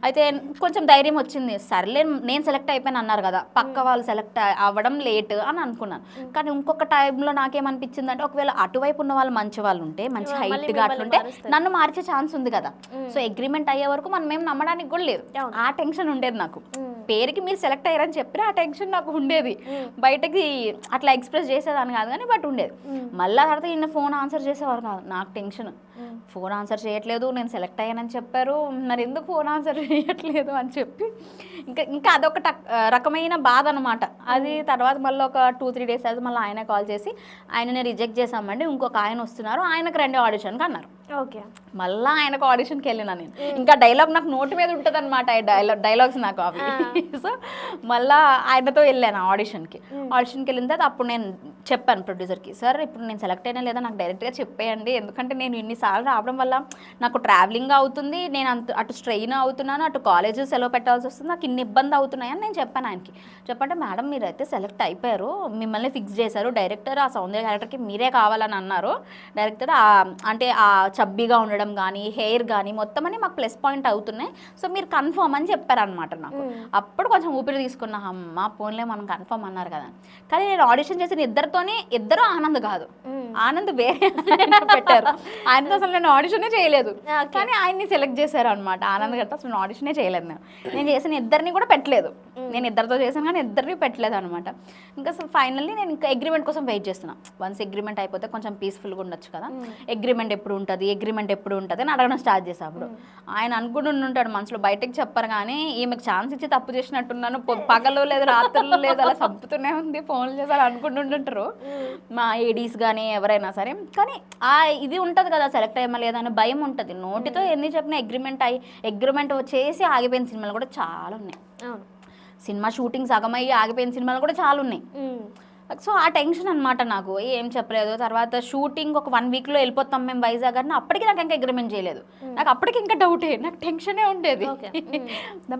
అయితే కొంచెం ధైర్యం వచ్చింది, సర్లే నేను సెలెక్ట్ అయిపోయాను అన్నారు కదా, పక్క వాళ్ళు సెలెక్ట్ అవ్వడం లేట్ అని అనుకున్నాను. కానీ ఇంకొక టైంలో నాకేమనిపించింది అంటే, ఒకవేళ అటువైపు ఉన్న వాళ్ళు మంచి వాళ్ళు ఉంటే, మంచి హైట్గా అట్లుంటే నన్ను మార్చే ఛాన్స్ ఉంది కదా. సో అగ్రిమెంట్ అయ్యే వరకు మనం ఏం నమ్మడానికి కూడా లేదు. ఆ టెన్షన్ ఉండేది నాకు. పేరుకి మీరు సెలెక్ట్ అయ్యారని చెప్పినా ఆ టెన్షన్ నాకు ఉండేది. బయటకి అట్లా ఎక్స్ప్రెస్ చేసేదాన్ని కాదు కానీ బట్ ఉండేది. మళ్ళీ తర్వాత ఈయన ఫోన్ ఆన్సర్ చేసేవారు కాదు. నాకు టెన్షన్, ఫోన్ ఆన్సర్ చేయట్లేదు, నేను సెలెక్ట్ అయ్యానని చెప్పారు, మరి ఎందుకు ఫోన్ ఆన్సర్ చేయట్లేదు అని చెప్పి ఇంకా అదొక రకమైన బాధ అనమాట. అది తర్వాత మళ్ళీ ఒక 2-3 డేస్ అయితే మళ్ళీ ఆయనే కాల్ చేసి, ఆయనని రిజెక్ట్ చేసామండి, ఇంకొక ఆయన వస్తున్నారు, ఆయనకు 2 ఆడిషన్కి అన్నారు. ఓకే, మళ్ళీ ఆయనకు ఆడిషన్కి వెళ్ళినా నేను. ఇంకా డైలాగ్ నాకు నోటి మీద ఉంటుంది అనమాట, డైలాగ్స్ నాకు అవి. సో మళ్ళీ ఆయనతో వెళ్ళాను ఆడిషన్కి వెళ్ళిన తర్వాత అప్పుడు నేను చెప్పాను ప్రొడ్యూసర్కి, సార్ ఇప్పుడు నేను సెలెక్ట్ అయినా లేదా నాకు డైరెక్ట్గా చెప్పేయండి, ఎందుకంటే నేను ఇన్నిసార్లు రావడం వల్ల నాకు ట్రావెలింగ్ అవుతుంది, నేను అటు స్ట్రెయిన్ అవుతున్నాను, అటు కాలేజ్ సెలవు పెట్టాల్సి వస్తుంది, నాకు ఇన్ని ఇబ్బంది అవుతున్నాయని నేను చెప్పాను ఆయనకి. చెప్పంటే మేడం మీరైతే సెలెక్ట్ అయిపోయారు, మిమ్మల్ని ఫిక్స్ చేశారు డైరెక్టర్, ఆ సౌందర్య క్యారెక్టర్కి మీరే కావాలని అన్నారు డైరెక్టర్, అంటే ఆ చబ్బీగా ఉండడం కానీ హెయిర్ కానీ మొత్తం అని మాకు ప్లస్ పాయింట్ అవుతున్నాయి, సో మీరు కన్ఫర్మ్ అని చెప్పారనమాట నాకు. అప్పుడు కొంచెం ఊపిరి తీసుకున్నా, అమ్మ పోన్లే మనం కన్ఫర్మ్ అన్నారు కదా. కానీ నేను ఆడిషన్ చేసిన ఇద్దరు ఆనంద్ కాదు, ఆనంద్ వేరే పెట్టారు. ఆయనతో అసలు నేను ఆడిషనే చేయలేదు, కానీ ఆయన్ని సెలెక్ట్ చేశారు అనమాట. ఆనంద్ గారితో అసలు ఆడిషనే చేయలేదు నేను చేసిన ఇద్దరిని కూడా పెట్టలేదు, నేను ఇద్దరితో చేశాను కానీ ఇద్దరిని పెట్టలేదు అనమాట. ఇంకా ఫైనల్లీ నేను ఇంకా అగ్రిమెంట్ కోసం వెయిట్ చేస్తున్నా. వన్స్ అగ్రిమెంట్ అయిపోతే కొంచెం పీస్ఫుల్గా ఉండొచ్చు కదా, అగ్రిమెంట్ ఎప్పుడు ఉంటుంది అని అడగడం స్టార్ట్ చేసా. అప్పుడు ఆయన అనుకుంటుంటాడు మనసులో, బయటకు చెప్పరు కానీ ఈమెకు ఛాన్స్ ఇచ్చి తప్పు చేసినట్టున్నాను, పగలు లేదు రాత్రులు లేదు అలా చంపుతూనే ఉంది, ఫోన్లు చేసి అనుకుంటుంటారు మా ఏడీస్ కానీ ఎవరైనా సరే. కానీ ఆ ఇది ఉంటుంది కదా, సెలెక్ట్ అయ్యమా లేదా అని భయం ఉంటుంది. నోటితో ఎన్ని చెప్పినా అగ్రిమెంట్ చేసి ఆగిపోయిన సినిమాలు కూడా చాలా ఉన్నాయి. సినిమా షూటింగ్ సగమయ్యి ఆగిపోయిన సినిమాలు కూడా చాలా ఉన్నాయి. సో ఆ టెన్షన్ అనమాట నాకు, ఏం చెప్పలేదు. తర్వాత షూటింగ్ ఒక 1 వీక్లో వెళ్ళిపోతాం మేము వైజాగ్ అని, అప్పటికి నాకు ఇంకా అగ్రిమెంట్ చేయలేదు. నాకు అప్పటికి ఇంకా డౌటే, నాకు టెన్షనే ఉండేది.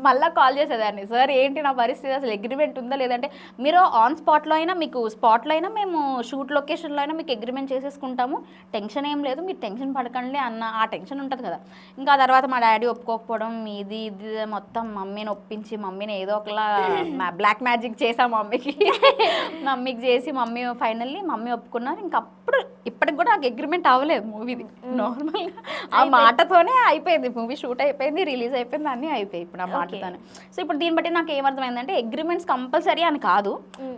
మళ్ళీ కాల్ చేసేదాన్ని, సార్ ఏంటి నా పరిస్థితి, అసలు అగ్రిమెంట్ ఉందా లేదంటే, మీరు ఆన్ స్పాట్లో అయినా మీకు స్పాట్లో అయినా మేము షూట్ లొకేషన్లో అయినా మీకు అగ్రిమెంట్ చేసేసుకుంటాము, టెన్షన్ ఏం లేదు, మీరు టెన్షన్ పడకండి అన్న ఆ టెన్షన్ ఉంటుంది కదా. ఇంకా ఆ తర్వాత మా డాడీ ఒప్పుకోకపోవడం, ఇది ఇది మొత్తం మమ్మీని ఒప్పించి మమ్మీని ఏదో ఒకలా బ్లాక్ మ్యాజిక్ చేసాం మమ్మీకి చేసి మమ్మీ ఫైనల్లీ మమ్మీ ఒప్పుకున్నారు. ఇంకా అప్పుడు ఇప్పటికి కూడా నాకు అగ్రిమెంట్ అవ్వలేదు మూవీది, నార్మల్గా ఆ మాటతోనే అయిపోయింది, మూవీ షూట్ అయిపోయింది, రిలీజ్ అయిపోయింది, అన్నీ అయిపోయి ఇప్పుడు ఆ మాటతోనే. సో ఇప్పుడు దీన్ని బట్టి నాకు ఏమర్థమైందంటే అగ్రిమెంట్స్ కంపల్సరీ అని కాదు,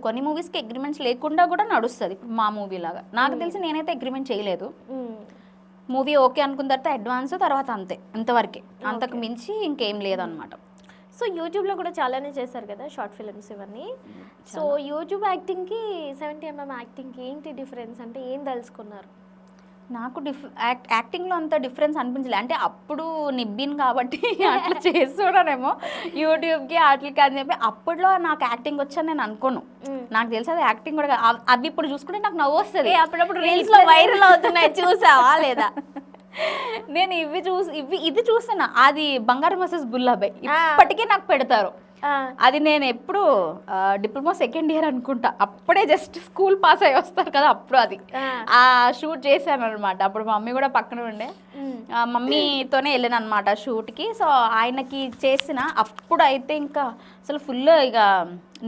కొన్ని మూవీస్కి అగ్రిమెంట్స్ లేకుండా కూడా నడుస్తుంది. ఇప్పుడు మా మూవీ లాగా నాకు తెలిసి నేనైతే అగ్రిమెంట్ చేయలేదు, మూవీ ఓకే అనుకున్న తర్వాత అడ్వాన్స్, తర్వాత అంతే, ఇంతవరకే, అంతకు మించి ఇంకేం లేదనమాట. సో యూట్యూబ్లో కూడా చాలానే చేశారు కదా షార్ట్ ఫిల్మ్స్ ఇవన్నీ. సో యూట్యూబ్ యాక్టింగ్కి 70mm యాక్టింగ్కి ఏంటి డిఫరెన్స్, అంటే ఏం తెలుసుకున్నారు? నాకు యాక్టింగ్లో అంత డిఫరెన్స్ అనిపించలేదు, అంటే అప్పుడు నిబ్బిన్ కాబట్టి అట్లా చేస్తున్నానేమో యూట్యూబ్కి వాటికి అని చెప్పి. అప్పట్లో నాకు యాక్టింగ్ వచ్చని నేను అనుకోను, నాకు తెలిసి అది యాక్టింగ్ కూడా అవి ఇప్పుడు చూసుకుంటే నాకు నవ్వు వస్తుంది. అప్పుడప్పుడు రీల్స్లో వైరల్ అవుతున్నాయి, చూసావా లేదా? నేను ఇది చూస్తున్నా, అది బంగారం వర్సెస్ బుల్లాబాయ్ ఇప్పటికే నాకు పెడతారు. అది నేను ఎప్పుడు డిప్లొమా సెకండ్ ఇయర్ అనుకుంటా, అప్పుడే జస్ట్ స్కూల్ పాస్ అయ్యి వస్తారు కదా, అప్పుడు అది ఆ షూట్ చేశాను అనమాట. అప్పుడు మమ్మీ కూడా పక్కన ఉండే, మమ్మీతోనే వెళ్ళాను అనమాట షూట్కి. సో ఆయనకి చేసిన అప్పుడు అయితే ఇంకా అసలు ఫుల్ ఇక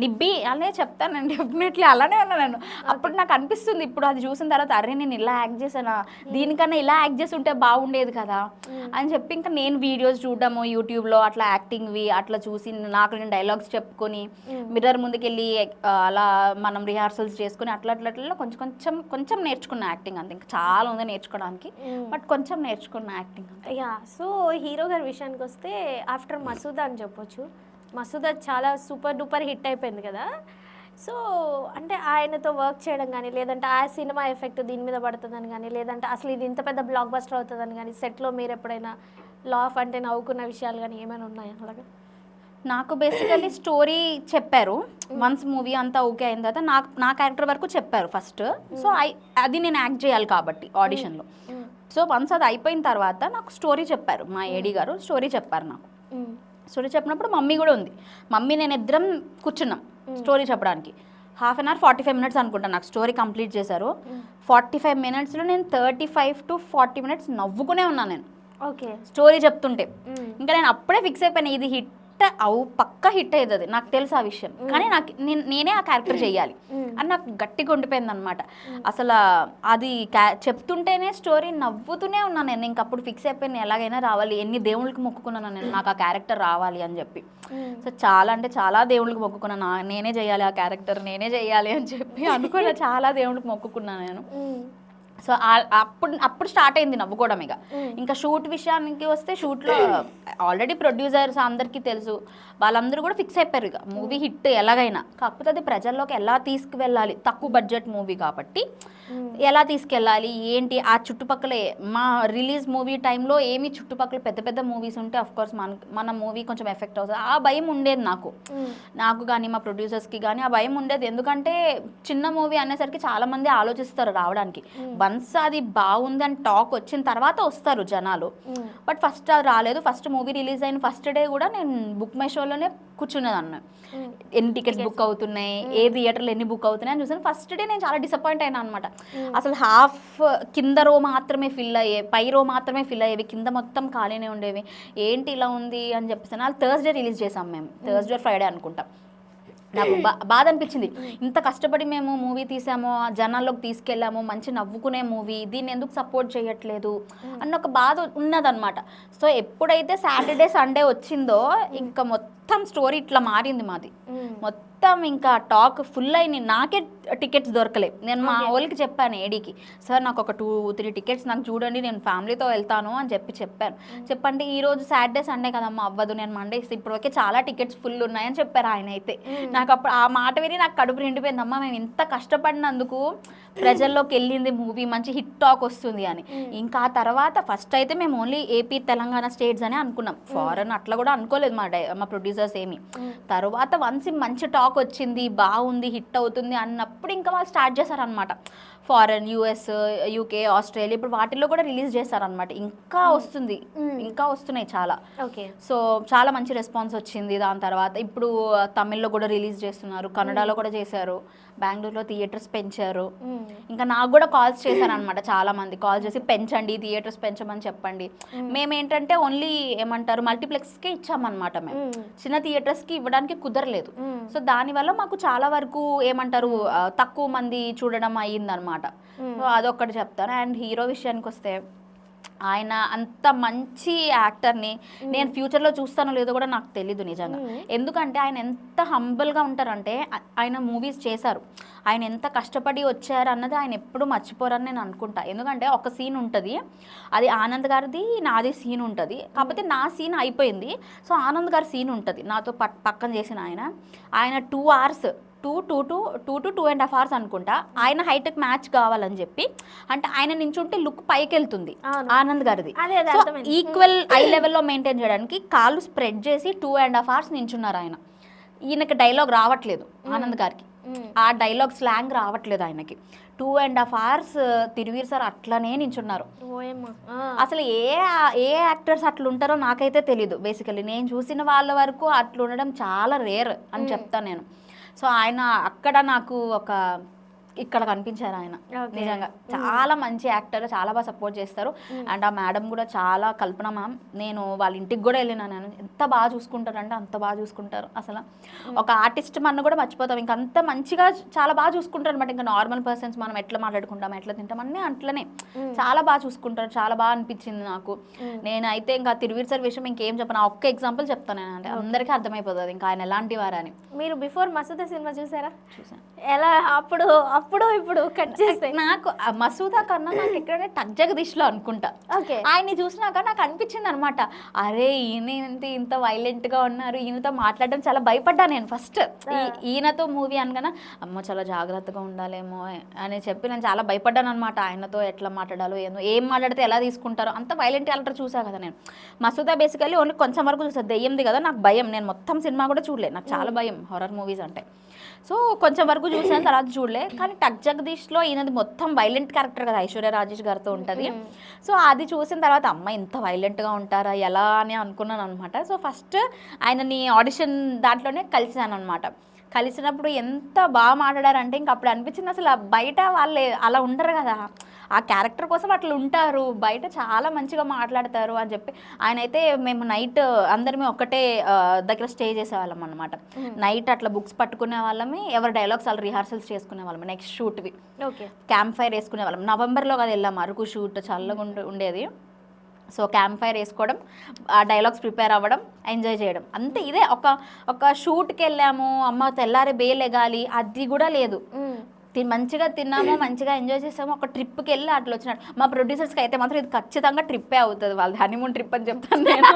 నిబ్బి అలానే చెప్తానండి, డెఫినెట్లీ అలానే ఉన్నాను నేను. అప్పుడు నాకు అనిపిస్తుంది ఇప్పుడు అది చూసిన తర్వాత, అరే నేను ఇలా యాక్ట్ చేశానా, దీనికన్నా ఇలా యాక్ట్ చేసి ఉంటే బాగుండేది కదా అని చెప్పి ఇంకా నేను వీడియోస్ చూడడము యూట్యూబ్లో అట్లా యాక్టింగ్వి అట్లా చూసి నాకు నేను డైలాగ్స్ చెప్పుకొని మిర్రర్ ముందుకెళ్ళి అలా మనం రిహార్సల్స్ చేసుకుని అట్లా అట్లా అట్లా కొంచెం నేర్చుకున్న యాక్టింగ్ అంతే, ఇంకా చాలా ఉంది నేర్చుకోవడానికి, బట్ కొంచెం నేర్చుకున్న యాక్టింగ్. యా, సో హీరో గారి విషయానికి వస్తే ఆఫ్టర్ మసూదా అని చెప్పొచ్చు, మసూదా చాలా సూపర్ డూపర్ హిట్ అయిపోయింది కదా. సో అంటే ఆయనతో వర్క్ చేయడం కానీ, లేదంటే ఆ సినిమా ఎఫెక్ట్ దీని మీద పడుతుందని కానీ, లేదంటే అసలు ఇది ఇంత పెద్ద బ్లాక్ బస్టర్ అవుతుందని కానీ, సెట్లో మీరు ఎప్పుడైనా లాఫ్ అంటే నవ్వుకున్న విషయాలు కానీ ఏమైనా ఉన్నాయా అలాగా? నాకు బేసికలీ స్టోరీ చెప్పారు, వన్స్ మూవీ అంతా ఓకే అయిన తర్వాత నా క్యారెక్టర్ వరకు చెప్పారు ఫస్ట్. సో అది నేను యాక్ట్ చేయాలి కాబట్టి ఆడిషన్లో. సో వన్స్ అది అయిపోయిన తర్వాత నాకు స్టోరీ చెప్పారు, మా ఏడీ గారు స్టోరీ చెప్పారు నాకు. స్టోరీ చెప్పినప్పుడు మమ్మీ కూడా ఉంది, మమ్మీ నేను ఇద్దరం కూర్చున్నాం స్టోరీ చెప్పడానికి. 1/2 అవర్ 45 మినిట్స్ అనుకుంటా నాకు స్టోరీ కంప్లీట్ చేశారు. 45 మినిట్స్లో నేను 35 to 40 మినిట్స్ నవ్వుకునే ఉన్నాను నేను ఓకే స్టోరీ చెప్తుంటే. ఇంకా నేను అప్పుడే ఫిక్స్ అయిపోయాను, ఇది హిట్ పక్కా హిట్ అయ్యేది, నాకు తెలుసు ఆ విషయం, కానీ నాకు నేనే ఆ క్యారెక్టర్ చెయ్యాలి అని నాకు గట్టిగా ఉండిపోయింది అనమాట. అసలు అది చెప్తుంటేనే స్టోరీ నవ్వుతూనే ఉన్నాను నేను. ఇంకప్పుడు ఫిక్స్ అయిపోయింది ఎలాగైనా రావాలి, ఎన్ని దేవుళ్ళకి మొక్కుకున్నాను నేను నాకు ఆ క్యారెక్టర్ రావాలి అని చెప్పి. సో చాలా అంటే చాలా దేవుళ్ళకి మొక్కుకున్నాను, నేనే చేయాలి ఆ క్యారెక్టర్, నేనే చేయాలి అని చెప్పి అనుకున్నా, చాలా దేవుళ్ళకి మొక్కుకున్నాను నేను. సో అప్పుడు స్టార్ట్ అయింది నవ్వుకోవడం. ఇంకా షూట్ విషయానికి వస్తే, షూట్లో ఆల్రెడీ ప్రొడ్యూసర్స్ అందరికీ తెలుసు, వాళ్ళందరూ కూడా ఫిక్స్ అయిపోయారు ఇక మూవీ హిట్ ఎలాగైనా. కాకపోతే అది ప్రజల్లోకి ఎలా తీసుకువెళ్ళాలి, తక్కువ బడ్జెట్ మూవీ కాబట్టి ఎలా తీసుకెళ్ళాలి ఏంటి, ఆ చుట్టుపక్కల మా రిలీజ్ మూవీ టైంలో ఏమి చుట్టుపక్కల పెద్ద పెద్ద మూవీస్ ఉంటే అఫ్కోర్స్ మన మూవీ కొంచెం ఎఫెక్ట్ అవుతుంది, ఆ భయం ఉండేది నాకు కానీ మా ప్రొడ్యూసర్స్కి కానీ ఆ భయం ఉండేది. ఎందుకంటే చిన్న మూవీ అనేసరికి చాలామంది ఆలోచిస్తారు రావడానికి, వన్స్ అది బాగుంది అని టాక్ వచ్చిన తర్వాత వస్తారు జనాలు, బట్ ఫస్ట్ అది రాలేదు. ఫస్ట్ మూవీ రిలీజ్ అయిన ఫస్ట్ డే కూడా నేను బుక్ మై షోలోనే కూర్చునేదాన్ని, ఎన్ని టికెట్స్ బుక్ అవుతున్నాయి, ఏ థియేటర్లో ఎన్ని బుక్ అవుతున్నాయి అని చూసాను. ఫస్ట్ డే నేను చాలా డిసప్పాయింట్ అయినా అనమాట. అసలు హాఫ్ కింద రో మాత్రమే ఫిల్ అయ్యేవి, పై రో మాత్రమే ఫిల్ అయ్యేవి, కింద మొత్తం ఖాళీనే ఉండేవి, ఏంటి ఇలా ఉంది అని చెప్పేసి. నాకు థర్స్డే రిలీజ్ చేసాం మేము, థర్స్డే ఫ్రైడే అనుకుంటాం. నాకు బాధ అనిపించింది, ఇంత కష్టపడి మేము మూవీ తీసాము, జనాల్లోకి తీసుకెళ్ళాము, మంచి నవ్వుకునే మూవీ, దీన్ని ఎందుకు సపోర్ట్ చేయట్లేదు అన్న ఒక బాధ ఉన్నదన్నమాట. సో ఎప్పుడైతే సాటర్డే సండే వచ్చిందో ఇంకా మొత్తం స్టోరీ ఇట్లా మారింది మాది. మొత్తం ఇంకా టాక్ ఫుల్ అయింది, నాకే టికెట్స్ దొరకలే. నేను మా వాళ్ళకి చెప్పాను ఏడీకి, సార్ నాకు ఒక 2-3 టికెట్స్ నాకు చూడండి, నేను ఫ్యామిలీతో వెళ్తాను అని చెప్పాను. చెప్పండి ఈరోజు సాటర్డే సండే కదమ్మా అవ్వదు, నేను మండే ఇస్తే ఇప్పటివరకే చాలా టికెట్స్ ఫుల్ ఉన్నాయని చెప్పారు ఆయన అయితే. నాకు అప్పుడు ఆ మాట విని నాకు కడుపు నిండిపోయింది, అమ్మ మేము ఇంత కష్టపడినందుకు ప్రజల్లోకి వెళ్ళింది మూవీ, మంచి హిట్ టాక్ వస్తుంది అని. ఇంకా ఆ తర్వాత ఫస్ట్ అయితే మేము ఓన్లీ ఏపీ తెలంగాణ స్టేట్స్ అని అనుకున్నాం, ఫారెన్ అట్లా కూడా అనుకోలేదు మా ప్రొడ్యూసర్స్ ఏమి. తర్వాత వన్స్ మంచి టాక్ వచ్చింది, బాగుంది, హిట్ అవుతుంది అన్నప్పుడు ఇంకా వాళ్ళు స్టార్ట్ చేశారనమాట. ఫారెన్, యూఎస్, యూకే, ఆస్ట్రేలియా, ఇప్పుడు వాటిల్లో కూడా రిలీజ్ చేశారనమాట. ఇంకా వస్తుంది, ఇంకా వస్తున్నాయి చాలా. ఓకే. సో చాలా మంచి రెస్పాన్స్ వచ్చింది. దాని తర్వాత ఇప్పుడు తమిళ్లో కూడా రిలీజ్ చేస్తున్నారు, కన్నడలో కూడా చేశారు, బెంగళూరులో థియేటర్స్ పెంచారు. ఇంకా నాకు కూడా కాల్స్ చేశారనమాట, చాలా మంది కాల్ చేసి పెంచండి, థియేటర్స్ పెంచమని చెప్పండి. మేము ఏంటంటే ఓన్లీ ఏమంటారు మల్టీప్లెక్స్కే ఇచ్చామన్నమాట. మేము చిన్న థియేటర్స్కి ఇవ్వడానికి కుదరలేదు. సో దానివల్ల మాకు చాలా వరకు ఏమంటారు తక్కువ మంది చూడడం అయ్యిందనమాట. సో అదొక్కటి చెప్తాను. అండ్ హీరో విషయానికి వస్తే ఆయన అంత మంచి యాక్టర్ని నేను ఫ్యూచర్లో చూస్తానో లేదో కూడా నాకు తెలీదు నిజంగా. ఎందుకంటే ఆయన ఎంత హంబుల్గా ఉంటారంటే, ఆయన మూవీస్ చేశారు, ఆయన ఎంత కష్టపడి వచ్చారు అన్నది ఆయన ఎప్పుడు మర్చిపోరని నేను అనుకుంటా. ఎందుకంటే ఒక సీన్ ఉంటుంది, అది ఆనంద్ గారిది నాది సీన్ ఉంటుంది. కాకపోతే నా సీన్ అయిపోయింది, సో ఆనంద్ గారి సీన్ ఉంటుంది నాతో పక్కన చేసిన ఆయన 2 hours 2 to 2.5 hours అనుకుంటా. ఆయన హైటెక్ మ్యాచ్ కావాలని చెప్పి, అంటే ఆయన నించుంటే లుక్ పైకి వెళ్తుంది ఆనంద్ గారిది. ఈక్వల్ ఐ లెవెల్లో మెయింటైన్ చేయడానికి కాళ్ళు స్ప్రెడ్ చేసి 2.5 hours నించున్నారు ఆయన. ఈయనకి డైలాగ్ రావట్లేదు ఆనంద్ గారికి, ఆ డైలాగ్ స్లాంగ్ రావట్లేదు ఆయనకి. 2.5 hours తిరువీర్ సార్ అట్లనే నించున్నారు. అసలు ఏ యాక్టర్స్ అట్లా ఉంటారో నాకైతే తెలీదు. బేసికలీ నేను చూసిన వాళ్ళ వరకు అట్లా ఉండడం చాలా రేర్ అని చెప్తాను నేను. సో ఆయన అక్కడ నాకు ఇక్కడ కనిపించారు ఆయన. నిజంగా చాలా మంచి యాక్టర్, చాలా బాగా సపోర్ట్ చేస్తారు. అండ్ ఆ మేడం కూడా చాలా, కల్పన మ్యామ్, నేను వాళ్ళ ఇంటికి కూడా వెళ్ళినా, నేను ఎంత బాగా చూసుకుంటారు అంటే అంత బాగా చూసుకుంటారు. అసలు ఒక ఆర్టిస్ట్ మన కూడా మర్చిపోతాం, ఇంకా అంత మంచిగా చాలా బాగా చూసుకుంటారు అనమాట. ఇంకా నార్మల్ పర్సన్స్ మనం ఎట్లా మాట్లాడుకుంటాం, ఎట్లా తింటాం అన్నీ అట్లనే చాలా బాగా చూసుకుంటారు. చాలా బాగా అనిపించింది నాకు. నేనైతే ఇంకా తిరువీర్ సార్ విషయం ఇంకేం చెప్పను, ఒక్క ఎగ్జాంపుల్ చెప్తాను నేను, అంటే అందరికీ అర్థమైపోతుంది ఇంకా ఆయన ఎలాంటి వారని. మీరు బిఫోర్ మసూదా సినిమా చూసారా? చూసాను. ఎలా అప్పుడు ఇప్పుడు కట్ చేస్తే నాకు మసూదా కన్నా నాకు ఎక్కడైనా టక్ జగదీష్లో అనుకుంటా. ఆయన్ని చూసినాక నాకు అనిపించింది అనమాట, అరే ఈయన ఇంత వైలెంట్గా ఉన్నారు, ఈయనతో మాట్లాడడం చాలా భయపడ్డా నేను ఫస్ట్. ఈయనతో మూవీ అనగానే అమ్మో చాలా జాగ్రత్తగా ఉండాలేమో అని చెప్పి నేను చాలా భయపడ్డాను అనమాట. ఆయనతో ఎట్లా మాట్లాడాలో, ఏం మాట్లాడితే ఎలా తీసుకుంటారో, అంత వైలెంట్ క్యారెక్టర్ చూసా కదా నేను. మసూదా బేసికల్లీ ఓన్లీ కొంచెం వరకు చూసా, దెయ్యంది కదా, నాకు భయం, నేను మొత్తం సినిమా కూడా చూడలేదు, నాకు చాలా భయం హారర్ మూవీస్ అంటే. సో కొంచెం వరకు చూసాను, తర్వాత చూడలే. కానీ టక్ జగదీష్లో ఈయనది మొత్తం వైలెంట్ క్యారెక్టర్ కదా, ఐశ్వర్య రాజేష్ గారితో ఉంటుంది. సో అది చూసిన తర్వాత అమ్మ ఇంత వైలెంట్గా ఉంటారా ఎలా అని అనుకున్నాను అనమాట. సో ఫస్ట్ ఆయనని ఆడిషన్ దాంట్లోనే కలిసాను అనమాట. కలిసినప్పుడు ఎంత బాగా మాట్లాడారంటే ఇంక అప్పుడు అనిపించింది అసలు బయట వాళ్ళు అలా ఉండరు కదా, ఆ క్యారెక్టర్ కోసం అట్లా ఉంటారు, బయట చాలా మంచిగా మాట్లాడతారు అని చెప్పి. ఆయన అయితే మేము నైట్ అందరమే ఒకటే దగ్గర స్టే చేసేవాళ్ళం అనమాట. నైట్ అట్లా బుక్స్ పట్టుకునే వాళ్ళమి, ఎవరి డైలాగ్స్ వాళ్ళు రిహార్సల్స్ చేసుకునే వాళ్ళం. నెక్స్ట్ షూట్వి క్యాంప్ ఫైర్ వేసుకునే వాళ్ళం. నవంబర్లో కదా వెళ్ళాం, అరకు షూట్ చల్లగా ఉండేది. సో క్యాంప్ ఫైర్ వేసుకోవడం, ఆ డైలాగ్స్ ప్రిపేర్ అవ్వడం, ఎంజాయ్ చేయడం, అంతే. ఇదే ఒక షూట్కి వెళ్ళాము, అమ్మ తెల్లారి బేలెగాలి అది కూడా లేదు. మంచిగా తిన్నాము, మంచిగా ఎంజాయ్ చేసాము. ఒక ట్రిప్కి వెళ్ళి అట్లా వచ్చినట్టు. మా ప్రొడ్యూసర్స్కి అయితే మాత్రం ఇది ఖచ్చితంగా ట్రిప్పే అవుతుంది, వాళ్ళది హనీమూన్ ట్రిప్ అని చెప్తాను నేను.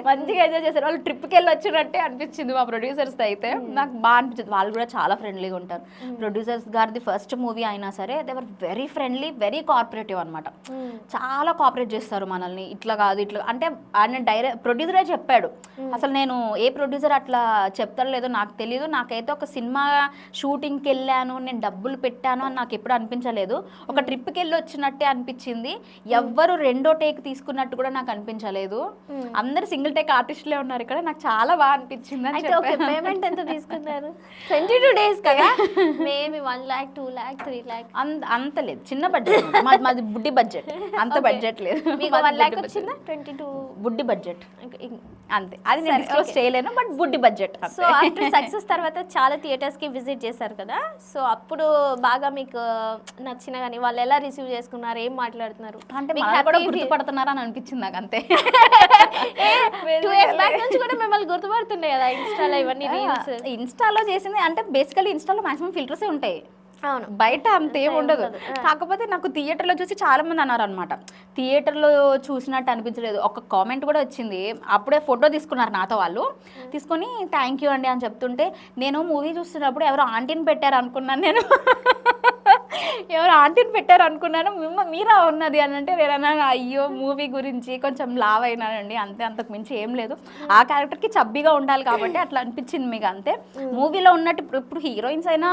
మంచిగా ఎంజాయ్ చేశారు వాళ్ళు, ట్రిప్కి వెళ్ళి వచ్చినట్టే అనిపించింది మా ప్రొడ్యూసర్స్తో అయితే. నాకు బాగా అనిపించింది, వాళ్ళు కూడా చాలా ఫ్రెండ్లీగా ఉంటారు. ప్రొడ్యూసర్స్ గారిది ఫస్ట్ మూవీ అయినా సరే they were very friendly, very cooperative అనమాట. చాలా కోఆపరేట్ చేస్తారు మనల్ని, ఇట్లా కాదు ఇట్లా అంటే. ఆయన ప్రొడ్యూసరే చెప్పాడు, అసలు నేను ఏ ప్రొడ్యూసర్ అట్లా చెప్తారో లేదో నాకు తెలియదు, నాకైతే ఒక సినిమా షూటింగ్కి వెళ్ళాను, నేను డబ్బులు పెట్టాను అని నాకు ఎప్పుడు అనిపించలేదు, ఒక ట్రిప్కి వెళ్ళి వచ్చినట్టే అనిపించింది. ఎవ్వరు రెండో టేక్ తీసుకున్నట్టు కూడా నాకు అనిపించలేదు, అందరు సింగిల్ టేక్ ఆర్టిస్టులే ఉన్నారు ఇక్కడ. నాకు చాలా బాగా అనిపించింది అని చెప్పి. పేమెంట్ ఎంత తీసుకున్నారు? 22 days కదా, మేబీ 1 lakh 2 lakh 3 lakh అంత లేదు, చిన్న బడ్జెట్ మాది, బుడ్డి బడ్జెట్, అంత బడ్జెట్ లేదు. మీకు 1 lakh వచ్చిందా? 22 బుడ్డి బడ్జెట్ అంతే, అది నేను డిస్క్లోజ్ చేయలేను, బట్ బుడ్డి బడ్జెట్. సో ఆఫ్టర్ సక్సెస్ తర్వాత చాలా థియేటర్స్కి విజిట్ చేశారు కదా, సో అప్పుడు బాగా మీకు నచ్చిన కానీ వాళ్ళు ఎలా రిసీవ్ చేసుకున్నారు, ఏం మాట్లాడుతున్నారు అంటే కూడా గుర్తుపడుతున్నారు అని అనిపించింది నాకు, అంతే. 2 years బ్యాక్ నుంచి కూడా మిమ్మల్ని గుర్తుపడుతుండే కదా ఇన్స్టాలో, ఇవన్నీ రీల్స్ ఇన్స్టాలో చేసింది. అంటే బేసికలీ ఇన్స్టాలో మాక్సిమం ఫిల్టర్సే ఉంటాయి, అవును, బయట అంతేం ఉండదు. కాకపోతే నాకు థియేటర్లో చూసి చాలా మంది అన్నారు అనమాట, థియేటర్లో చూసినట్టు అనిపించలేదు. ఒక కామెంట్ కూడా వచ్చింది, అప్పుడే ఫోటో తీసుకున్నారు నాతో వాళ్ళు, తీసుకొని థ్యాంక్ యూ అండి అని చెప్తుంటే నేను మూవీ చూస్తున్నప్పుడు ఎవరో ఆంటీని పెట్టారు అనుకున్నాను నేను. ఎవరు ఆంటీని పెట్టారు అనుకున్నాను, మీరా ఉన్నది అని అంటే నేను అన్నాను అయ్యో మూవీ గురించి కొంచెం లావ్ అయినానండి అంతే, అంతకు మించి ఏం లేదు. ఆ క్యారెక్టర్కి చబ్బీగా ఉండాలి కాబట్టి అట్లా అనిపించింది మీకు అంతే. మూవీలో ఉన్నట్టు ఇప్పుడు హీరోయిన్స్ అయినా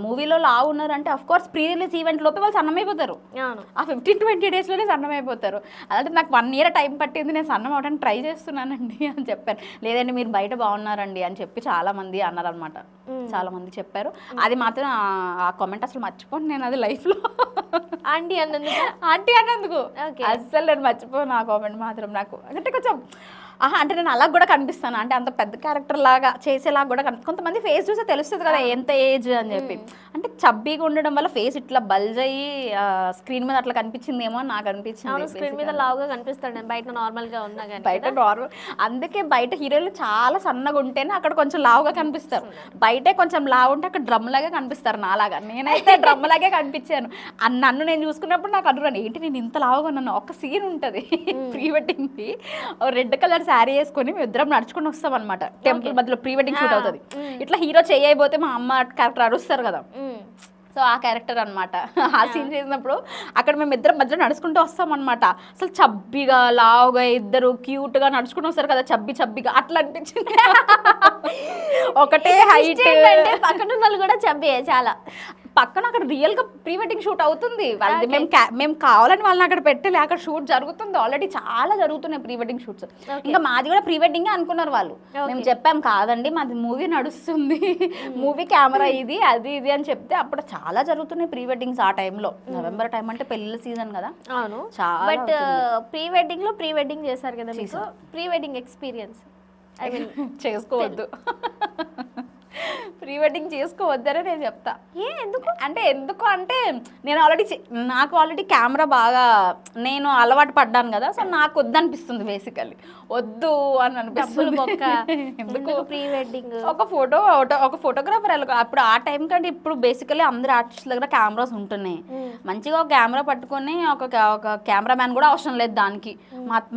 మూవీలో లావ్ ఉన్నారంటే of course pre release event లోపే వాళ్ళు సన్నమైపోతారు. ఆ 15-20 డేస్లోనే సన్నమైపోతారు. అలాంటి నాకు 1 year టైం పట్టింది, నేను సన్నం అవడానికి ట్రై చేస్తున్నానండి అని చెప్పాను. లేదండి మీరు బయట బాగున్నారండి అని చెప్పి చాలా మంది అన్నారనమాట, చాలా మంది చెప్పారు. అది మాత్రం ఆ కామెంట్ అసలు మర్చిపోను నేను, అది లైఫ్లో ఆంటీ అన్నందుకు అస్సలు నేను మర్చిపోను ఆ కామెంట్ మాత్రం. నాకు అంటే కొంచెం అంటే నేను అలా కూడా కనిపిస్తాను, అంటే అంత పెద్ద క్యారెక్టర్ లాగా చేసేలాగా కూడా కొంతమంది ఫేస్ చూస్తే తెలుస్తుంది కదా ఎంత ఏజ్ అని చెప్పి. అంటే చబ్బీగా ఉండడం వల్ల ఫేస్ ఇట్లా బల్జ్ అయ్యి స్క్రీన్ మీద అట్లా కనిపించిందేమో అని నాకు అనిపించింది. స్క్రీన్ మీద లావుగా కనిపిస్తాడు, బయట నార్మల్ గా ఉన్నా కానీ బయట నార్మల్. అందుకే బయట హీరోలు చాలా సన్నగా ఉంటేనే అక్కడ కొంచెం లావుగా కనిపిస్తారు, బయటే కొంచెం లావు ఉంటే అక్కడ డ్రమ్ లాగే కనిపిస్తారు నాలాగా. నేనైతే డ్రమ్ లాగే కనిపించాను. నన్ను నేను చూసుకున్నప్పుడు నాకు అనుకున్నాను ఏంటి నేను ఇంత లావుగా ఉన్నాను. ఒక సీన్ ఉంటుంది ప్రీ వెడ్డింగ్కి, రెడ్ కలర్ శారీ వేసుకొని మేము ఇద్దరం నడుచుకుని వస్తాం అనమాట, టెంపుల్ మధ్యలో ప్రీ వెడ్డింగ్ షూట్ అవుతుంది. ఇట్లా హీరో చేయబోతే మా అమ్మ క్యారెక్టర్ అరుస్తారు కదా, సో ఆ క్యారెక్టర్ అనమాట. ఆ సీన్ చేసినప్పుడు అక్కడ మేము ఇద్దరం మధ్యలో నడుచుకుంటూ వస్తాం అనమాట. అసలు చబ్బిగా లావుగా ఇద్దరు క్యూట్గా నడుచుకుంటూ వస్తారు కదా, చబ్బిగా అట్లా అనిపించింది. ఒకటే హైట్, పక్కన వాళ్ళు కూడా చబ్బియే చాలా. పక్కన అక్కడ రియల్గా ప్రీ వెడ్డింగ్ షూట్ అవుతుంది వాళ్ళది. మేము కావాలని వాళ్ళని అక్కడ పెట్టలే, అక్కడ షూట్ జరుగుతుంది ఆల్రెడీ, చాలా జరుగుతున్నాయి ప్రీ వెడ్డింగ్ షూట్స్. ఇంకా మాది కూడా ప్రీ వెడ్డింగే అనుకున్నారు వాళ్ళు. మేము చెప్పాం కాదండి మాది మూవీ నడుస్తుంది, మూవీ కెమెరా ఇది అది ఇది అని చెప్తే అప్పుడు చాలా జరుగుతున్నాయి ప్రీ వెడ్డింగ్స్ ఆ టైంలో. నవంబర్ టైం అంటే పెళ్లి సీజన్ కదా. అవును, బట్ ప్రీ వెడ్డింగ్ లో ప్రీ వెడ్డింగ్ చేశారు కదా, మీకు pre wedding experience I mean చేసుకోవద్దు, ప్రీ వెడ్డింగ్ చేసుకోవద్దనే నేను చెప్తా. ఎందుకు అంటే నేను నాకు ఆల్రెడీ కెమెరా బాగా నేను అలవాటు పడ్డాను కదా, సో నాకు వద్దనిపిస్తుంది బేసికల్లీ, వద్దు అని అనిపిస్తుంది. ఎందుకు ప్రీ వెడ్డింగ్ ఒక ఫోటోగ్రాఫర్ అప్పుడు ఆ టైం కంటే ఇప్పుడు బేసికల్లీ అందరు ఆర్టిస్ట్ దగ్గర కెమెరాస్ ఉంటున్నాయి. మంచిగా ఒక కెమెరా పట్టుకొని ఒక కెమెరా మ్యాన్ కూడా అవసరం లేదు దానికి.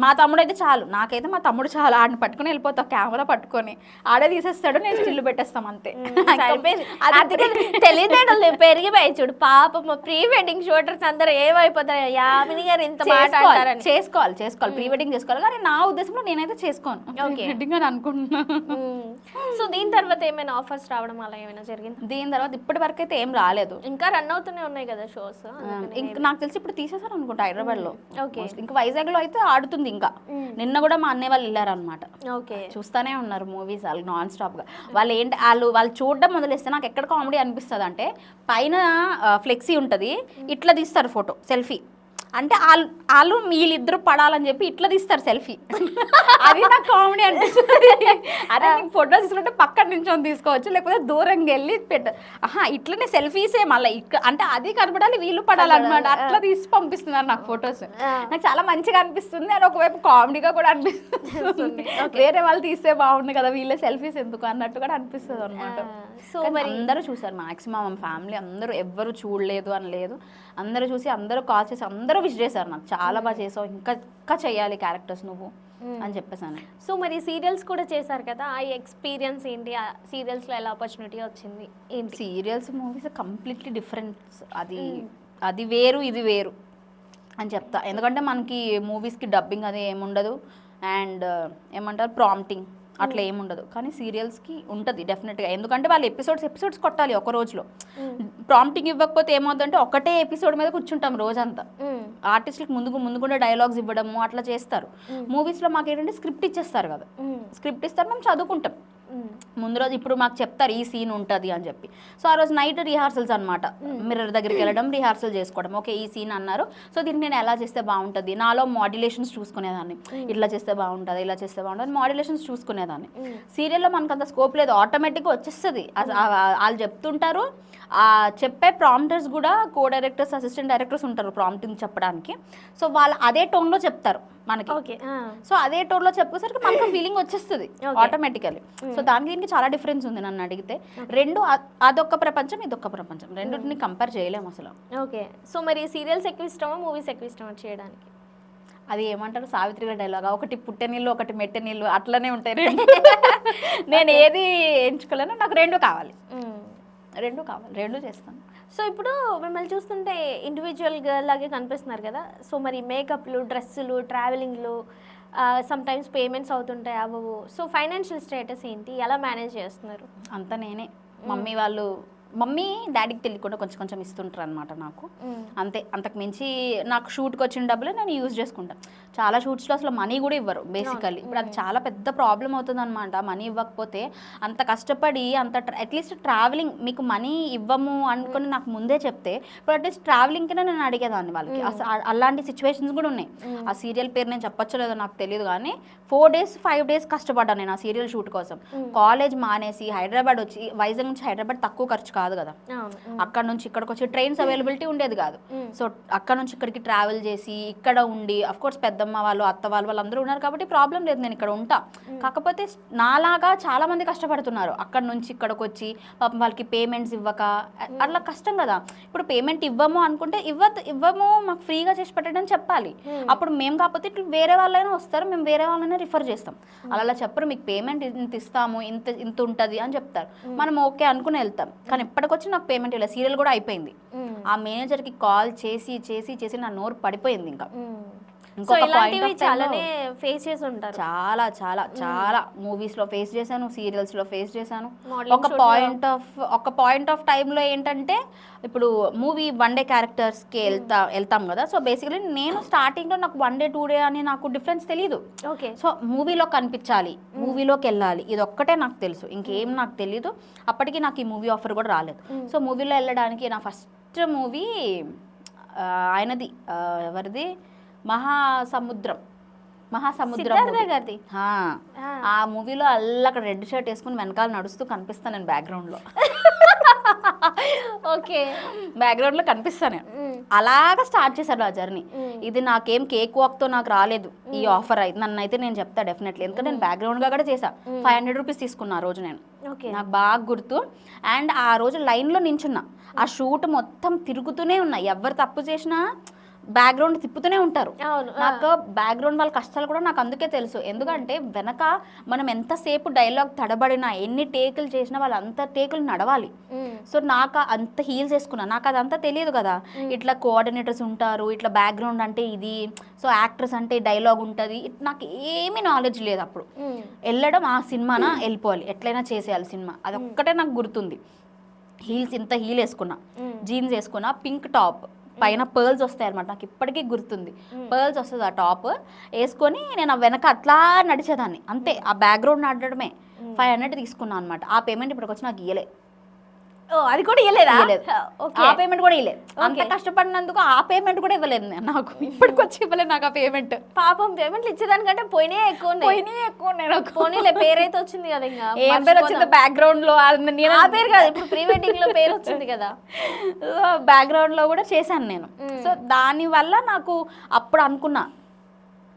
మా తమ్ముడు అయితే చాలు, నాకైతే మా తమ్ముడు చాలు, ఆడిని పట్టుకొని వెళ్ళిపోతా కెమెరా పట్టుకొని, ఆడే తీసేస్తాడు నేను స్టిల్ పెట్టేస్తాం అంతే. తెలియదేటలు పెరిగిపోయి చూడు పాపం ప్రీ వెడ్డింగ్ షూటర్స్ అందరూ ఏమైపోతారు, యామిని గారు ఇంత మాట అంటారని. చేసుకోవాలి ప్రీ వెడ్డింగ్ చేసుకోవాలి, కానీ నా ఉద్దేశంలో నేనైతే చేసుకోను వెడ్డింగ్ అని అనుకుంటున్నాను. సో దీని తర్వాత ఏమైనా ఆఫర్స్ రావడం అలా ఏమైనా జరిగింది? దీని తర్వాత ఇప్పటి వరకు అయితే ఏం రాలేదు, ఇంకా రన్ అవుతూనే ఉన్నాయి కదా షోస్. ఇంకా నాకు తెలిసి ఇప్పుడు తీసేసారు అనుకుంటా హైదరాబాద్ లో. ఇంకా వైజాగ్ లో అయితే ఆడుతుంది. ఇంకా నిన్న కూడా మా అన్నయ్య వాళ్ళు వెళ్ళారు అనమాట, చూస్తానే ఉన్నారు మూవీస్ వాళ్ళు నాన్ స్టాప్ గా. వాళ్ళు చూడడం మొదలెస్తే నాకు ఎక్కడ కామెడీ అనిపిస్తుంది అంటే, పైన ఫ్లెక్సీ ఉంటుంది, ఇట్లా తీస్తారు ఫోటో సెల్ఫీ, అంటే వాళ్ళు వీళ్ళిద్దరు పడాలని చెప్పి ఇట్లా తీస్తారు సెల్ఫీ. అది నాకు కామెడీ అనిపిస్తుంది. అదే నీకు ఫోటో తీసుకుంటే పక్కన నుంచి తీసుకోవచ్చు, లేకపోతే దూరంగా వెళ్ళి ఇట్లనే సెల్ఫీసే మళ్ళీ అంటే అది కనపడాలి వీళ్ళు పడాలన్నమాట, అట్లా తీసి పంపిస్తున్నారు నాకు ఫొటోస్. నాకు చాలా మంచిగా అనిపిస్తుంది, అని ఒకవైపు కామెడీగా కూడా అనిపిస్తుంది. వేరే వాళ్ళు తీస్తే బాగుంది కదా వీళ్ళే సెల్ఫీస్ ఎందుకు అన్నట్టు కూడా అనిపిస్తుంది అనమాట. సో మరి అందరూ చూసారు, మాక్సిమం ఫ్యామిలీ అందరూ, ఎవ్వరు చూడలేదు అని లేదు, అందరూ చూసి అందరూ కాల్ చేసి అందరూ విష్ చేశారు నాకు, చాలా బాగా చేసావు, ఇంకా చెయ్యాలి క్యారెక్టర్స్ నువ్వు అని చెప్పేసాను. సో మరి సీరియల్స్ కూడా చేశారు కదా, ఆ ఎక్స్పీరియన్స్ ఏంటి, ఆ సీరియల్స్లో ఎలా ఆపర్చునిటీ వచ్చింది ఏంటి? సీరియల్స్ మూవీస్ కంప్లీట్లీ డిఫరెంట్, అది వేరు ఇది వేరు అని చెప్తా. ఎందుకంటే మనకి మూవీస్కి డబ్బింగ్ అది ఏముండదు, అండ్ ఏమంటారు ప్రాంప్టింగ్ అట్లా ఏముండదు, కానీ సీరియల్స్కి ఉంటుంది డెఫినెట్గా. ఎందుకంటే వాళ్ళు ఎపిసోడ్స్ కొట్టాలి ఒక రోజులో. ప్రాంప్టింగ్ ఇవ్వకపోతే ఏమవుతుందంటే ఒకటే ఎపిసోడ్ మీద కూర్చుంటాం రోజంతా. ఆర్టిస్టులకు ముందుకుండా డైలాగ్స్ ఇవ్వడము అట్లా చేస్తారు. మూవీస్లో మాకు ఏంటంటే స్క్రిప్ట్ ఇచ్చేస్తారు కదా, స్క్రిప్ట్ ఇస్తారు, మేము చదువుకుంటాం ముందు రోజు. ఇప్పుడు మాకు చెప్తారు ఈ సీన్ ఉంటుంది అని చెప్పి, సో ఆ రోజు నైట్ రిహార్సల్స్ అనమాట, మిర్రర్ దగ్గరికి వెళ్ళడం రిహార్సల్ చేసుకోవడం. ఓకే ఈ సీన్ అన్నారు, సో దీన్ని నేను ఎలా చేస్తే బాగుంటుంది, నాలో మాడ్యులేషన్స్ చూసుకునేదాన్ని, ఇట్లా చేస్తే బాగుంటుంది ఇలా చేస్తే బాగుంటుంది మాడ్యులేషన్స్ చూసుకునేదాన్ని. సీరియల్లో మనకు అంత స్కోప్ లేదు, ఆటోమేటిక్గా వచ్చేస్తుంది. వాళ్ళు చెప్తుంటారు, చెప్పే ప్రాంప్టర్స్ కూడా కో డైరెక్టర్స్ అసిస్టెంట్ డైరెక్టర్స్ ఉంటారు ప్రాంప్టింగ్ చెప్పడానికి, సో వాళ్ళు అదే టోన్లో చెప్తారు మనకి. సో అదే టోన్లో చెప్పేసరికి మనకు ఫీలింగ్ వచ్చేస్తుంది ఆటోమేటికలీ. సో దానికి దీనికి చాలా డిఫరెన్స్ ఉంది నన్ను అడిగితే. రెండు అదొక ప్రపంచం ఇదొక ప్రపంచం, రెండింటిని కంపేర్ చేయలేము అసలు. ఓకే, సో మరి సీరియల్స్ ఎక్కువ ఇష్టమా మూవీస్ ఎక్కువ ఇష్టమా చేయడానికి? అది ఏమంటారు సావిత్రి గారి డైలాగ్, ఒకటి పుట్టే నీళ్ళు ఒకటి మెట్టే నీళ్ళు అట్లనే ఉంటాయి రెండు. నేను ఏది ఎంచుకోలేను, నాకు రెండు కావాలి, రెండు చేస్తాను. సో ఇప్పుడు మిమ్మల్ని చూస్తుంటే ఇండివిజువల్ గర్ల్ లాగే కనిపిస్తున్నారు కదా. సో మరి మేకప్లు, డ్రెస్సులు, ట్రావెలింగ్లు, సమ్ టైమ్స్ పేమెంట్స్ అవుతుంటాయి అవ్వవు. సో ఫైనాన్షియల్ స్టేటస్ ఏంటి, ఎలా మేనేజ్ చేస్తున్నారు? అంతా నేనే. మమ్మీ డాడీకి తెలియకుండా కొంచెం కొంచెం ఇస్తుంటారు అనమాట నాకు. అంతే, అంతకు మించి నాకు షూట్కి వచ్చిన డబ్బులే నేను యూజ్ చేసుకుంటాను. చాలా షూట్స్లో అసలు మనీ కూడా ఇవ్వరు బేసికల్లీ. ఇప్పుడు అది చాలా పెద్ద ప్రాబ్లం అవుతుంది అనమాట. మనీ ఇవ్వకపోతే అంత కష్టపడి అట్లీస్ట్ ట్రావెలింగ్ మీకు మనీ ఇవ్వము అనుకుని నాకు ముందే చెప్తే ఇప్పుడు అట్లీస్ట్ ట్రావెలింగ్కినే నేను అడిగేదాన్ని వాళ్ళకి. అసలు అలాంటి సిచ్యువేషన్స్ కూడా ఉన్నాయి. ఆ సీరియల్ పేరు నేను చెప్పచ్చో లేదో నాకు తెలియదు కానీ 4 days 5 days కష్టపడ్డాను నేను ఆ సీరియల్ షూట్ కోసం. కాలేజ్ మానేసి హైదరాబాద్ వచ్చి, వైజాగ్ నుంచి హైదరాబాద్ తక్కువ ఖర్చు కాదు కదా, అక్కడ నుంచి ఇక్కడికి వచ్చి ట్రైన్స్ అవైలబిలిటీ ఉండేది కాదు. సో అక్కడ నుంచి ఇక్కడికి ట్రావెల్ చేసి ఇక్కడ ఉండి, అఫ్ కోర్స్ పెద్దమ్మ వాళ్ళు, అత్త వాళ్ళు అందరూ ఉన్నారు కాబట్టి ప్రాబ్లం లేదు, నేను ఇక్కడ ఉంటా. కాకపోతే నాలాగా చాలా మంది కష్టపడుతున్నారు అక్కడ నుంచి ఇక్కడికి వచ్చి. పాపం వాళ్ళకి పేమెంట్స్ ఇవ్వక అట్లా కష్టం కదా. ఇప్పుడు పేమెంట్ ఇవ్వము అనుకుంటే ఇవ్వము, మాకు ఫ్రీగా చేసి పెట్టండి అని చెప్పాలి. అప్పుడు మేము కాకపోతే ఇట్లా వేరే వాళ్ళైనా వస్తారు, మేము వేరే వాళ్ళైనా రిఫర్ చేస్తాం. అలా చెప్పరు, మీకు పేమెంట్ ఇంత ఇస్తాము, ఇంత ఉంటుంది అని చెప్తారు. మనం ఓకే అనుకుని వెళ్తాం. కానీ ఇప్పటికొచ్చి నాకు పేమెంట్ ఇలా సీరియల్ కూడా అయిపోయింది. ఆ మేనేజర్కి కాల్ చేసి చేసి చేసి నా నోరు పడిపోయింది. ఇంకా చాలానే ఫేస్ చేసి ఉంటారు. చాలా చాలా చాలా మూవీస్ లో ఫేస్ చేశాను, సీరియల్స్ లో ఫేస్ చేశాను. ఒక పాయింట్ ఆఫ్ టైంలో ఏంటంటే ఇప్పుడు మూవీ 1 day క్యారెక్టర్స్కి వెళ్తాం కదా. సో బేసికలీ నేను స్టార్టింగ్లో నాకు 1 day 2 day అని నాకు డిఫరెన్స్ తెలియదు. ఓకే, సో మూవీలో కనిపించాలి, మూవీలోకి వెళ్ళాలి, ఇది ఒక్కటే నాకు తెలుసు, ఇంకేం నాకు తెలీదు. అప్పటికి నాకు ఈ మూవీ ఆఫర్ కూడా రాలేదు. సో మూవీలో వెళ్ళడానికి నా ఫస్ట్ మూవీ ఆయనది, ఎవరిది, మహాసముద్రం గారిది. ఆ మూవీలో అక్కడ రెడ్ షర్ట్ వేసుకుని వెనకాల నడుస్తూ కనిపిస్తాను నేను బ్యాక్గ్రౌండ్లో. ఓకే, బ్యాక్గ్రౌండ్లో కనిపిస్తాను. అలాగా స్టార్ట్ చేశాను ఆ జర్నీ. ఇది నాకేం కేక్ వాక్తో నాకు రాలేదు ఈ ఆఫర్. అయితే నన్ను అయితే నేను చెప్తా డెఫినెట్లీ, ఎందుకంటే నేను బ్యాక్గ్రౌండ్గా కూడా చేశా. 500 rupees తీసుకున్నా ఆ రోజు నేను. నాకు బాగా గుర్తు. అండ్ ఆ రోజు లైన్లో నించున్నా, ఆ షూట్ మొత్తం తిరుగుతూనే ఉన్నా. ఎవరు తప్పు చేసినా బ్యాక్గ్రౌండ్ తిప్పుతూనే ఉంటారు. నాకు బ్యాక్గ్రౌండ్ వాళ్ళ కష్టాలు కూడా నాకు అందుకే తెలుసు. ఎందుకంటే వెనక మనం ఎంతసేపు డైలాగ్ తడబడినా, ఎన్ని టేకులు చేసినా వాళ్ళు అంత టేకులు నడవాలి. సో నాకు అంత హీల్స్ వేసుకున్నా, నాకు అదంతా తెలియదు కదా. ఇట్లా కోఆర్డినేటర్స్ ఉంటారు, ఇట్లా బ్యాక్గ్రౌండ్ అంటే ఇది, సో యాక్టర్స్ అంటే డైలాగ్ ఉంటుంది, నాకు ఏమీ నాలెడ్జ్ లేదు. అప్పుడు వెళ్ళడం, ఆ సినిమానా వెళ్ళిపోవాలి, ఎట్లయినా చేసేయాలి సినిమా, అదొక్కటే నాకు గుర్తుంది. హీల్స్ ఇంత హీల్ వేసుకున్నా, జీన్స్ వేసుకున్నా, పింక్ టాప్, పైన పర్ల్స్ వస్తాయి అనమాట, నాకు ఇప్పటికీ గుర్తుంది. పర్ల్స్ వస్తుంది ఆ టాప్ వేసుకొని నేను ఆ వెనక అట్లా నడిచేదాన్ని. అంతే, ఆ బ్యాక్గ్రౌండ్ నడడమే. 500 తీసుకున్నాను అనమాట. ఆ పేమెంట్ ఇప్పటికి వచ్చి నాకు ఇయ్యలే. అది కూడా ఇవ్వలేదు. ఆ పేమెంట్ కూడా ఇవ్వలేదు. అంత కష్టపడినందుకు ఆ పేమెంట్ కూడా ఇవ్వలేదు నాకు, ఇప్పటికి వచ్చి ఇవ్వలేదు నాకు ఆ పేమెంట్. పాపం పేమెంట్లు ఇచ్చేదానికంటే పోయినా ఎక్కువ పోనీలే, పేరైతే వచ్చింది కదా. ఇంకా ఏం పేరు వచ్చింది బ్యాక్గ్రౌండ్ లో? ఆ పేరు కాదు, ఇప్పుడు ప్రీ వెడ్డింగ్ లో పేరు వచ్చింది కదా. బ్యాక్గ్రౌండ్ లో కూడా చేశాను నేను. సో దానివల్ల నాకు అప్పుడు అనుకున్నా,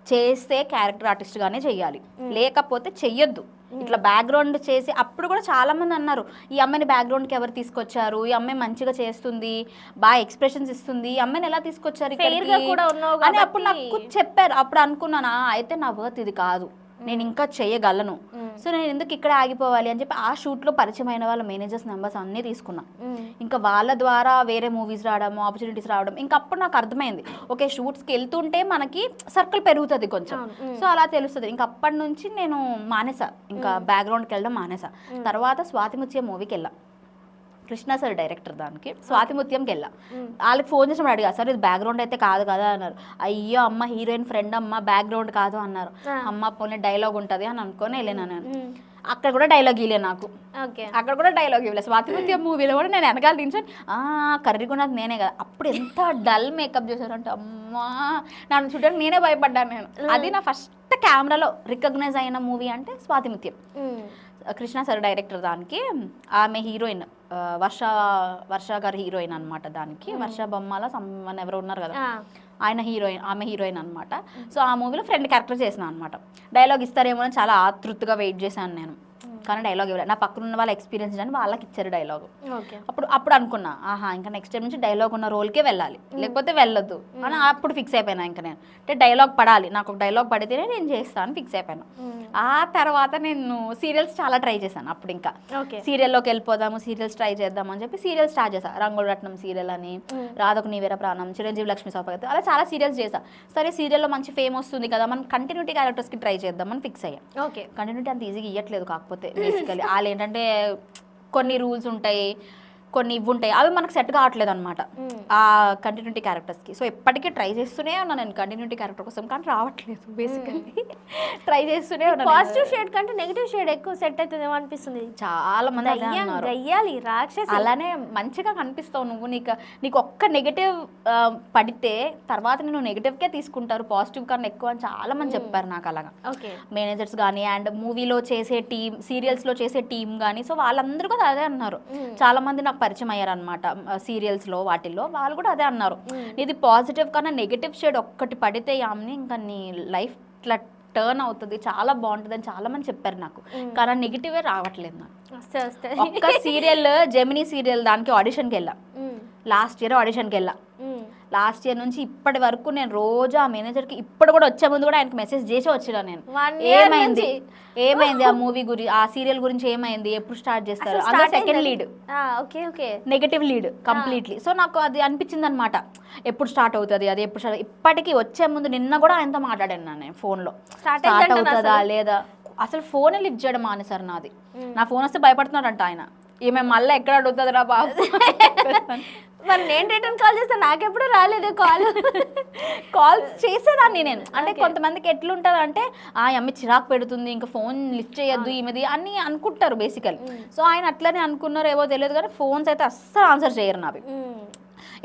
చేస్తే క్యారెక్టర్ ఆర్టిస్ట్ గానే చెయ్యాలి, లేకపోతే చెయ్యొద్దు. ఇట్లా బ్యాక్గ్రౌండ్ చేసి, అప్పుడు కూడా చాలా మంది అన్నారు, ఈ అమ్మాయిని బ్యాక్గ్రౌండ్కి ఎవరు తీసుకొచ్చారు, ఈ అమ్మాయి మంచిగా చేస్తుంది, బాగా ఎక్స్ప్రెషన్స్ ఇస్తుంది, ఈ అమ్మాయిని ఎలా తీసుకొచ్చారు అని అప్పుడు నాకు చెప్పారు. అప్పుడు అనుకున్నానా, అయితే నా వర్త్ ఇది కాదు, నేను ఇంకా చెయ్యగలను, సో నేను ఎందుకు ఇక్కడ ఆగిపోవాలి అని చెప్పి ఆ షూట్లో పరిచయమైన వాళ్ళ మేనేజర్స్ నెంబర్స్ అన్నీ తీసుకున్నా. ఇంకా వాళ్ళ ద్వారా వేరే మూవీస్ రావడం, ఆపర్చునిటీస్ రావడం, ఇంకా అప్పుడు నాకు అర్థమైంది, ఓకే షూట్స్కి వెళ్తుంటే మనకి సర్కిల్ పెరుగుతుంది కొంచెం, సో అలా తెలుస్తుంది. ఇంకా అప్పటి నుంచి నేను మానేసా, ఇంకా బ్యాక్గ్రౌండ్కి వెళ్ళడం మానేసా. తర్వాత స్వాతిముత్యం మూవీకి వెళ్ళా, కృష్ణ సార్ డైరెక్టర్, దానికి స్వాతిముత్యంకి వెళ్ళా. వాళ్ళకి ఫోన్ చేసినప్పుడు అడిగా, సార్ ఇది బ్యాక్గ్రౌండ్ అయితే కాదు కదా అన్నారు. అయ్యో అమ్మ, హీరోయిన్ ఫ్రెండ్ అమ్మ, బ్యాక్గ్రౌండ్ కాదు అన్నారు. అమ్మ పోనీ డైలాగ్ ఉంటుంది అని అనుకొని వెళ్ళినా నేను. అక్కడ కూడా డైలాగ్ ఇవ్వలే నాకు, అక్కడ కూడా డైలాగ్ ఇవ్వలేదు. స్వాతిముత్యం మూవీలో కూడా నేను వెనకాల దించాను, కర్రీ కూడా నేనే కదా. అప్పుడు ఎంత డల్ మేకప్ చేశారంటే అమ్మా, నన్ను చూడడానికి నేనే భయపడ్డాను నేను. అది నా ఫస్ట్ కెమెరాలో రికగ్నైజ్ అయిన మూవీ అంటే స్వాతిముత్యం. కృష్ణ సార్ డైరెక్టర్ దానికి, ఆమె హీరోయిన్ వర్ష గారు హీరోయిన్ అనమాట దానికి. వర్ష బొమ్మల సమ్మన్ ఎవరు ఉన్నారు కదా, ఆయన హీరోయిన్, ఆమె హీరోయిన్ అనమాట. సో ఆ మూవీలో ఫ్రెండ్ క్యారెక్టర్ చేసిన అనమాట. డైలాగ్ ఇస్తారేమో అని చాలా ఆతృతగా వెయిట్ చేశాను నేను. కానీ డైలాగ్ ఇవ్వలేదు. నా పక్కన ఉన్న వాళ్ళ ఎక్స్పీరియన్స్ అని వాళ్ళకి ఇచ్చారు డైలాగ్. ఓకే. అప్పుడు అనుకున్నా, ఆహా ఇంకా నెక్స్ట్ టైం నుంచి డైలాగ్ ఉన్న రోల్కే వెళ్ళాలి, లేకపోతే వెళ్ళొద్దు అని అప్పుడు ఫిక్స్ అయిపోయినా. ఇంకా నేను అంటే డైలాగ్ పడాలి, నాకు ఒక డైలాగ్ పడితేనే నేను చేస్తాను ఫిక్స్ అయిపోయాను. ఆ తర్వాత నేను సీరియల్స్ చాలా ట్రై చేశాను. అప్పుడు ఇంకా సీరియల్లోకి వెళ్ళిపోదాము, సీరియల్స్ ట్రై చేద్దాం అని చెప్పి సీరియల్స్ స్టార్ట్ చేశాను. రంగుల రత్నం సీరియల్ అని, రాధకు నీవేర ప్రాణం, చిరంజీవి లక్ష్మి సౌపగతి, అలా చాలా సీరియల్స్ చేశాను. సరే సీరియల్లో మంచి ఫేమ్ వస్తుంది కదా, మనం కంటిన్యూటీ క్యారెక్టర్స్కి ట్రై చేద్దామని ఫిక్స్ అయ్యాం. ఓకే. కంటిన్యూటీ అంత ఈజీగా ఇవ్వట్లేదు, కాకపోతే బేసికలీ వాళ్ళు ఏంటంటే కొన్ని రూల్స్ ఉంటాయి, కొన్ని ఇవి ఉంటాయి, అవి మనకు సెట్ కావట్లేదు అనమాట ఆ కంటిన్యూటీ క్యారెక్టర్స్కి. సో ఎప్పటికీ ట్రై చేస్తూనే ఉన్నాను నేను కంటిన్యూటీ క్యారెక్టర్ కోసం, కానీ రావట్లేదు. బేసికలీ ట్రై చేస్తూనే ఉన్నాను. పాజిటివ్ షేడ్ కంటే నెగిటివ్ షేడ్ ఎక్కువ సెట్ అవుతుందేమో అనిపిస్తుంది. చాలా మంది గయ్యాలి రాక్షసి అలానే మంచిగా కనిపిస్తావు నువ్వు. నీకు ఒక్క నెగిటివ్ పడితే తర్వాత నేను నెగిటివ్కే తీసుకుంటారు, పాజిటివ్ కన్నా ఎక్కువ అని చాలా మంది చెప్పారు నాకు అలాగా. ఓకే. మేనేజర్స్ కానీ అండ్ మూవీలో చేసే టీమ్, సీరియల్స్లో చేసే టీమ్ కానీ, సో వాళ్ళందరూ కూడా అదే అన్నారు. చాలా మంది నాకు పరిచయం అయ్యారు అనమాట సీరియల్స్లో, వాటిల్లో వాళ్ళు కూడా అదే అన్నారు. ఇది పాజిటివ్ కన్నా నెగిటివ్ షేడ్ ఒక్కటి పడితే యామ్ని ఇంకా నీ లైఫ్ ఇట్లా టర్న్ అవుతుంది, చాలా బాగుంటుంది అని చాలా మంది చెప్పారు నాకు. కానీ నెగిటివే రావట్లేదు నాకు. ఒక్క సీరియల్, జెమినీ సీరియల్ దానికి ఆడిషన్కి వెళ్ళా, లాస్ట్ ఇయర్ ఆడిషన్కి వెళ్ళా. లాస్ట్ ఇయర్ నుంచి ఇప్పటి వరకు నేను రోజు ఆ మేనేజర్కి ఇప్పుడు కూడా వచ్చే ముందు కూడా ఆయనకి మెసేజ్ చేసి వచ్చినా నేను, ఏమైంది ఆ మూవీ గురించి, ఆ సీరియల్ గురించి ఏమైంది, ఎప్పుడు స్టార్ట్ చేస్తారు. అందులో second lead negative lead completely. So నాకు అది అనిపించింది అనమాట, ఎప్పుడు స్టార్ట్ అవుతుంది అది, ఎప్పుడు స్టార్ట్. ఇప్పటికీ వచ్చే ముందు నిన్న కూడా ఆయనతో మాట్లాడాను నేను ఫోన్లో, స్టార్ట్ అవుతుందా లేదా. అసలు ఫోన్ లిఫ్ట్ చేయడం మానేసారు నాది. నా ఫోన్ వస్తే భయపడుతున్నాడంట ఆయన, ఈమె మళ్ళీ ఎక్కడ అడుగుతుంది రా బాబు. మరి నేను రిటర్న్ కాల్ చేస్తే నాకెప్పుడు రాలేదు కాల్ చేసేదాన్ని నేను. అంటే కొంతమందికి ఎట్లుంటుంది అంటే ఆ అమ్మ చిరాకు పెడుతుంది, ఇంకా ఫోన్ లిఫ్ట్ చేయొద్దు ఈమెది అని అనుకుంటారు బేసికల్. సో ఆయన అట్లనే అనుకున్నారు ఏవో తెలియదు, కానీ ఫోన్స్ అయితే అస్సలు ఆన్సర్ చేయరు నావి.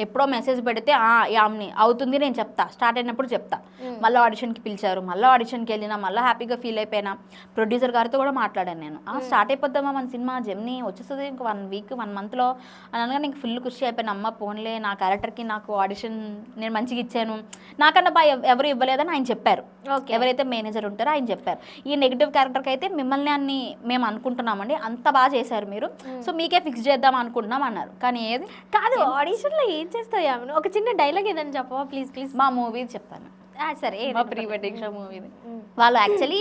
ఎప్పుడో మెసేజ్ పెడితే యామ్ని అవుతుంది నేను చెప్తా, స్టార్ట్ అయినప్పుడు చెప్తా. మళ్ళీ ఆడిషన్కి పిలిచారు, మళ్ళీ ఆడిషన్కి వెళ్ళినా, మళ్ళీ హ్యాపీగా ఫీల్ అయిపోయినా. ప్రొడ్యూసర్ గారితో కూడా మాట్లాడాను నేను, స్టార్ట్ అయిపోద్దామా మన సినిమా, జెమినీ వచ్చేస్తుంది ఇంక 1 వీక్ 1 మంత్లో అని అనగా నీకు ఫుల్ ఖుషి అయిపోయినా. అమ్మ పోన్లే నా క్యారెక్టర్కి నాకు ఆడిషన్ నేను మంచిగా ఇచ్చాను, నాకన్నా బాగా ఎవరు ఇవ్వలేదని ఆయన చెప్పారు. ఎవరైతే మేనేజర్ ఉంటారో ఆయన చెప్పారు, ఈ నెగిటివ్ క్యారెక్టర్కి అయితే మిమ్మల్ని అన్ని మేము అనుకుంటున్నామండి, అంత బాగా చేశారు మీరు, సో మీకే ఫిక్స్ చేద్దాం అనుకుంటున్నాం అన్నారు. కానీ ఏది కాదు, ఆడిషన్లో ఏం చేస్తావు? ఒక చిన్న డైలాగ్ ఏదని చెప్పవా ప్లీజ్? మా మూవీ చెప్తాను. సరే, మా ప్రీ వెడ్డింగ్ షో మూవీది. వాళ్ళు యాక్చువల్లీ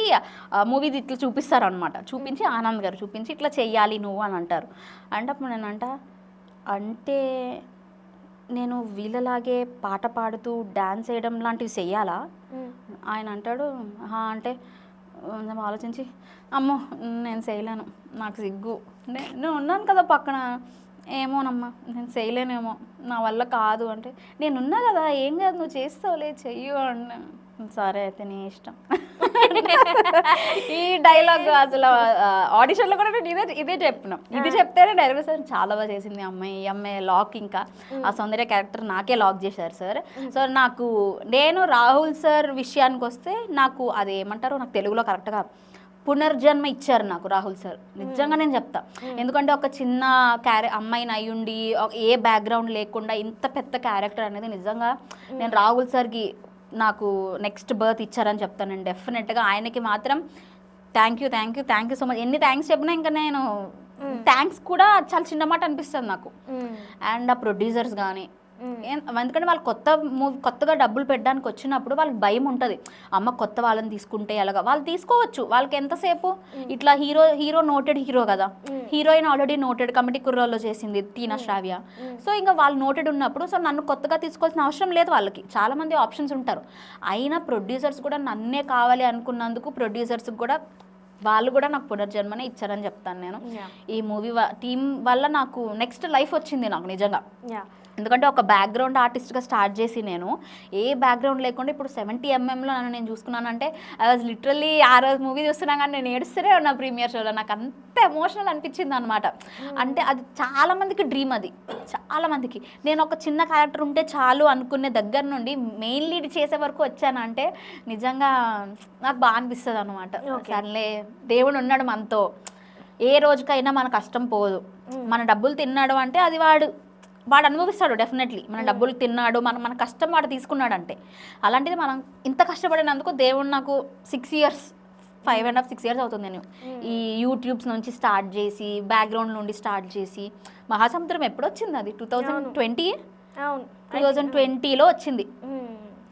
మూవీది ఇట్లా చూపిస్తారు అనమాట, చూపించి ఆనంద్ గారు చూపించి ఇట్లా చెయ్యాలి నువ్వు అని అంటారు. అంటే అప్పుడు నేను అంటే నేను వీళ్ళలాగే పాట పాడుతూ డ్యాన్స్ వేయడం లాంటివి చెయ్యాలా? ఆయన అంటాడు అంటే ఆలోచించి, అమ్మో నేను చేయలేను, నాకు సిగ్గు, నేను ఉన్నాను కదా పక్కన, ఏమోనమ్మా నేను చేయలేనేమో, నా వల్ల కాదు అంటే, నేనున్నా కదా ఏం కాదు నువ్వు చేస్తావులే చెయ్యు అన్న. సరే అయితే నీ ఇష్టం. ఈ డైలాగ్ అసలు ఆడిషన్లో కూడా నేను ఇదే చెప్పినాం. ఇది చెప్తేనే డైరెక్టర్ సార్ చాలా బాగా చేసింది అమ్మాయి, ఈ అమ్మాయి లాక్, ఇంకా ఆ సౌందర్య క్యారెక్టర్ నాకే లాక్ చేశారు సార్. సో నేను రాహుల్ సార్ విషయానికి వస్తే నాకు అది ఏమంటారో నాకు తెలుగులో కరెక్ట్గా పునర్జన్మ ఇచ్చారు నాకు రాహుల్ సార్, నిజంగా నేను చెప్తా. ఎందుకంటే ఒక చిన్న అమ్మాయిని అయ్యుండి ఏ బ్యాక్గ్రౌండ్ లేకుండా ఇంత పెద్ద క్యారెక్టర్ అనేది నిజంగా నేను రాహుల్ సార్కి నాకు నెక్స్ట్ బర్త్ ఇచ్చారని చెప్తాను నేను డెఫినెట్గా. ఆయనకి మాత్రం థ్యాంక్ యూ సో మచ్. ఎన్ని థ్యాంక్స్ చెప్పినా ఇంకా నేను థ్యాంక్స్ కూడా చాలా చిన్న మాట అనిపిస్తుంది నాకు. అండ్ ఆ ప్రొడ్యూసర్స్ కానీ, ఎందుకంటే వాళ్ళు కొత్తగా డబ్బులు పెట్టడానికి వచ్చినప్పుడు వాళ్ళకి భయం ఉంటుంది, అమ్మ కొత్త వాళ్ళని తీసుకుంటే ఎలాగా. వాళ్ళు తీసుకోవచ్చు, వాళ్ళకి ఎంతసేపు ఇట్లా హీరో నోటెడ్ హీరో కదా, హీరోయిన్ ఆల్రెడీ నోటెడ్ కమిటీ కుర్రోల్లో చేసింది టీనా శ్రావ్య. సో ఇంకా వాళ్ళు నోటెడ్ ఉన్నప్పుడు సో నన్ను కొత్తగా తీసుకోవాల్సిన అవసరం లేదు, వాళ్ళకి చాలా మంది ఆప్షన్స్ ఉంటారు. అయినా ప్రొడ్యూసర్స్ కూడా నన్నే కావాలి అనుకున్నందుకు ప్రొడ్యూసర్స్కి కూడా వాళ్ళు కూడా నాకు పునర్జన్మనే ఇచ్చారని చెప్తాను నేను. ఈ మూవీ టీం వల్ల నాకు నెక్స్ట్ లైఫ్ వచ్చింది నాకు నిజంగా. ఎందుకంటే ఒక బ్యాక్గ్రౌండ్ ఆర్టిస్ట్గా స్టార్ట్ చేసి నేను ఏ బ్యాక్గ్రౌండ్ లేకుండా ఇప్పుడు 70mm నన్ను నేను చూసుకున్నానంటే ఐ వాజ్ లిటరల్లీ ఆ రోజు మూవీ చూస్తున్నా కానీ నేను ఏడుస్తూనే ఉన్నా ప్రీమియర్ షోలో. నాకు అంత ఎమోషనల్ అనిపించింది అనమాట. అంటే అది చాలామందికి డ్రీమ్, అది చాలామందికి. నేను ఒక చిన్న క్యారెక్టర్ ఉంటే చాలు అనుకునే దగ్గర నుండి మెయిన్ లీడ్ చేసే వరకు వచ్చానంటే నిజంగా నాకు బాగా అనిపిస్తుంది అనమాట. సర్లే దేవుడు ఉన్నాడు మనతో, ఏ రోజుకైనా మన కష్టం పోదు. మన డబ్బులు తిన్నాడు అంటే అది వాడు అనుభవిస్తాడు డెఫినెట్లీ. మన డబ్బులు తిన్నాడు, మన కష్టం వాడు తీసుకున్నాడు అంటే. అలాంటిది మనం ఇంత కష్టపడినందుకు దేవుడు నాకు 6 years 5.5 6 years అవుతుంది నేను ఈ యూట్యూబ్స్ నుంచి స్టార్ట్ చేసి బ్యాక్గ్రౌండ్ నుండి స్టార్ట్ చేసి. మహాసముద్రం ఎప్పుడు వచ్చింది? అది 2020 అవును 2020లో వచ్చింది.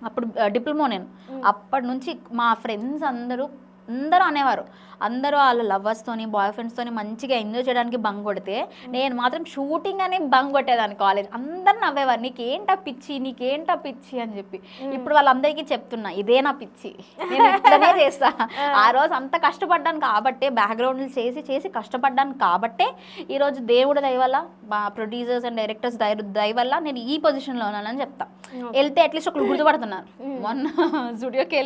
అప్పుడు డిప్లొమా నేను. అప్పటి నుంచి మా ఫ్రెండ్స్ అందరూ అనేవారు, అందరూ వాళ్ళ లవర్స్తోని బాయ్ ఫ్రెండ్స్తోని మంచిగా ఎంజాయ్ చేయడానికి బంగ్ కొడితే నేను మాత్రం షూటింగ్ అని బంగ్ కొట్టేదాన్ని కాలేజ్. అందరు నవ్వేవారు, నీకేంటా పిచ్చి అని చెప్పి. ఇప్పుడు వాళ్ళందరికీ చెప్తున్నా, ఇదే నా పిచ్చి, నేను ఇట్లనే చేస్తా. ఆ రోజు అంత కష్టపడ్డాను కాబట్టే, బ్యాక్గ్రౌండ్లు చేసి కష్టపడ్డాను కాబట్టే ఈరోజు దేవుడి దయ వల్ల, మా ప్రొడ్యూసర్స్ అండ్ డైరెక్టర్స్ దయ వల్ల నేను ఈ పొజిషన్లో ఉన్నానని చెప్తా. వెళ్తే అట్లీస్ట్ ఒకళ్ళు గుర్తుపడుతున్నారు. మొన్న జూడియోకి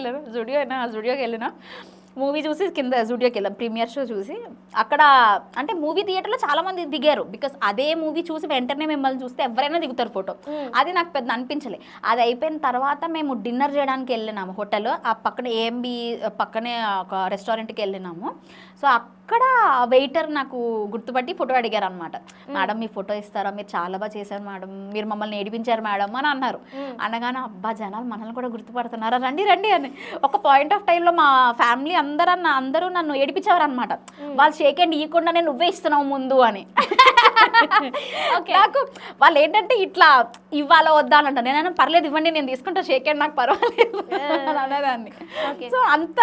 వెళ్ళినా మూవీ చూసి కింద స్టూడియోకి వెళ్ళాం, ప్రీమియర్ షో చూసి. అక్కడ అంటే మూవీ థియేటర్లో చాలా మంది దిగారు, బికాస్ అదే మూవీ చూసి వెంటనే మిమ్మల్ని చూస్తే ఎవరైనా దిగుతారు ఫోటో. అది నాకు పెద్ద అనిపించలే. అది అయిపోయిన తర్వాత మేము డిన్నర్ చేయడానికి వెళ్ళినాము హోటల్, ఆ పక్కనే ఏఎంబి పక్కనే ఒక రెస్టారెంట్కి వెళ్ళినాము. సో అక్కడ వెయిటర్ నాకు గుర్తుపట్టి ఫోటో అడిగారు అనమాట. మేడం మీ ఫోటో ఇస్తారా, మీరు చాలా బాగా చేశారు మేడం, మీరు మమ్మల్ని ఏడిపించారు మేడం అని అన్నారు. అనగానే అబ్బా జనాలు మనల్ని కూడా గుర్తుపడుతున్నారా, రండి అని. ఒక పాయింట్ ఆఫ్ టైంలో మా ఫ్యామిలీ అందరూ నన్ను ఏడిపించేవారు అనమాట. వాళ్ళు షేక్ హ్యాండ్ ఇవ్వకుండానే నువ్వే ఇస్తున్నావు ముందు అని. నాకు వాళ్ళు ఏంటంటే ఇట్లా ఇవ్వాలా వద్దా అని అంటారు. నేను పర్లేదు ఇవ్వండి, నేను తీసుకుంటా షేక్ హ్యాండ్, నాకు పర్వాలేదు అనేదాన్ని. సో అంత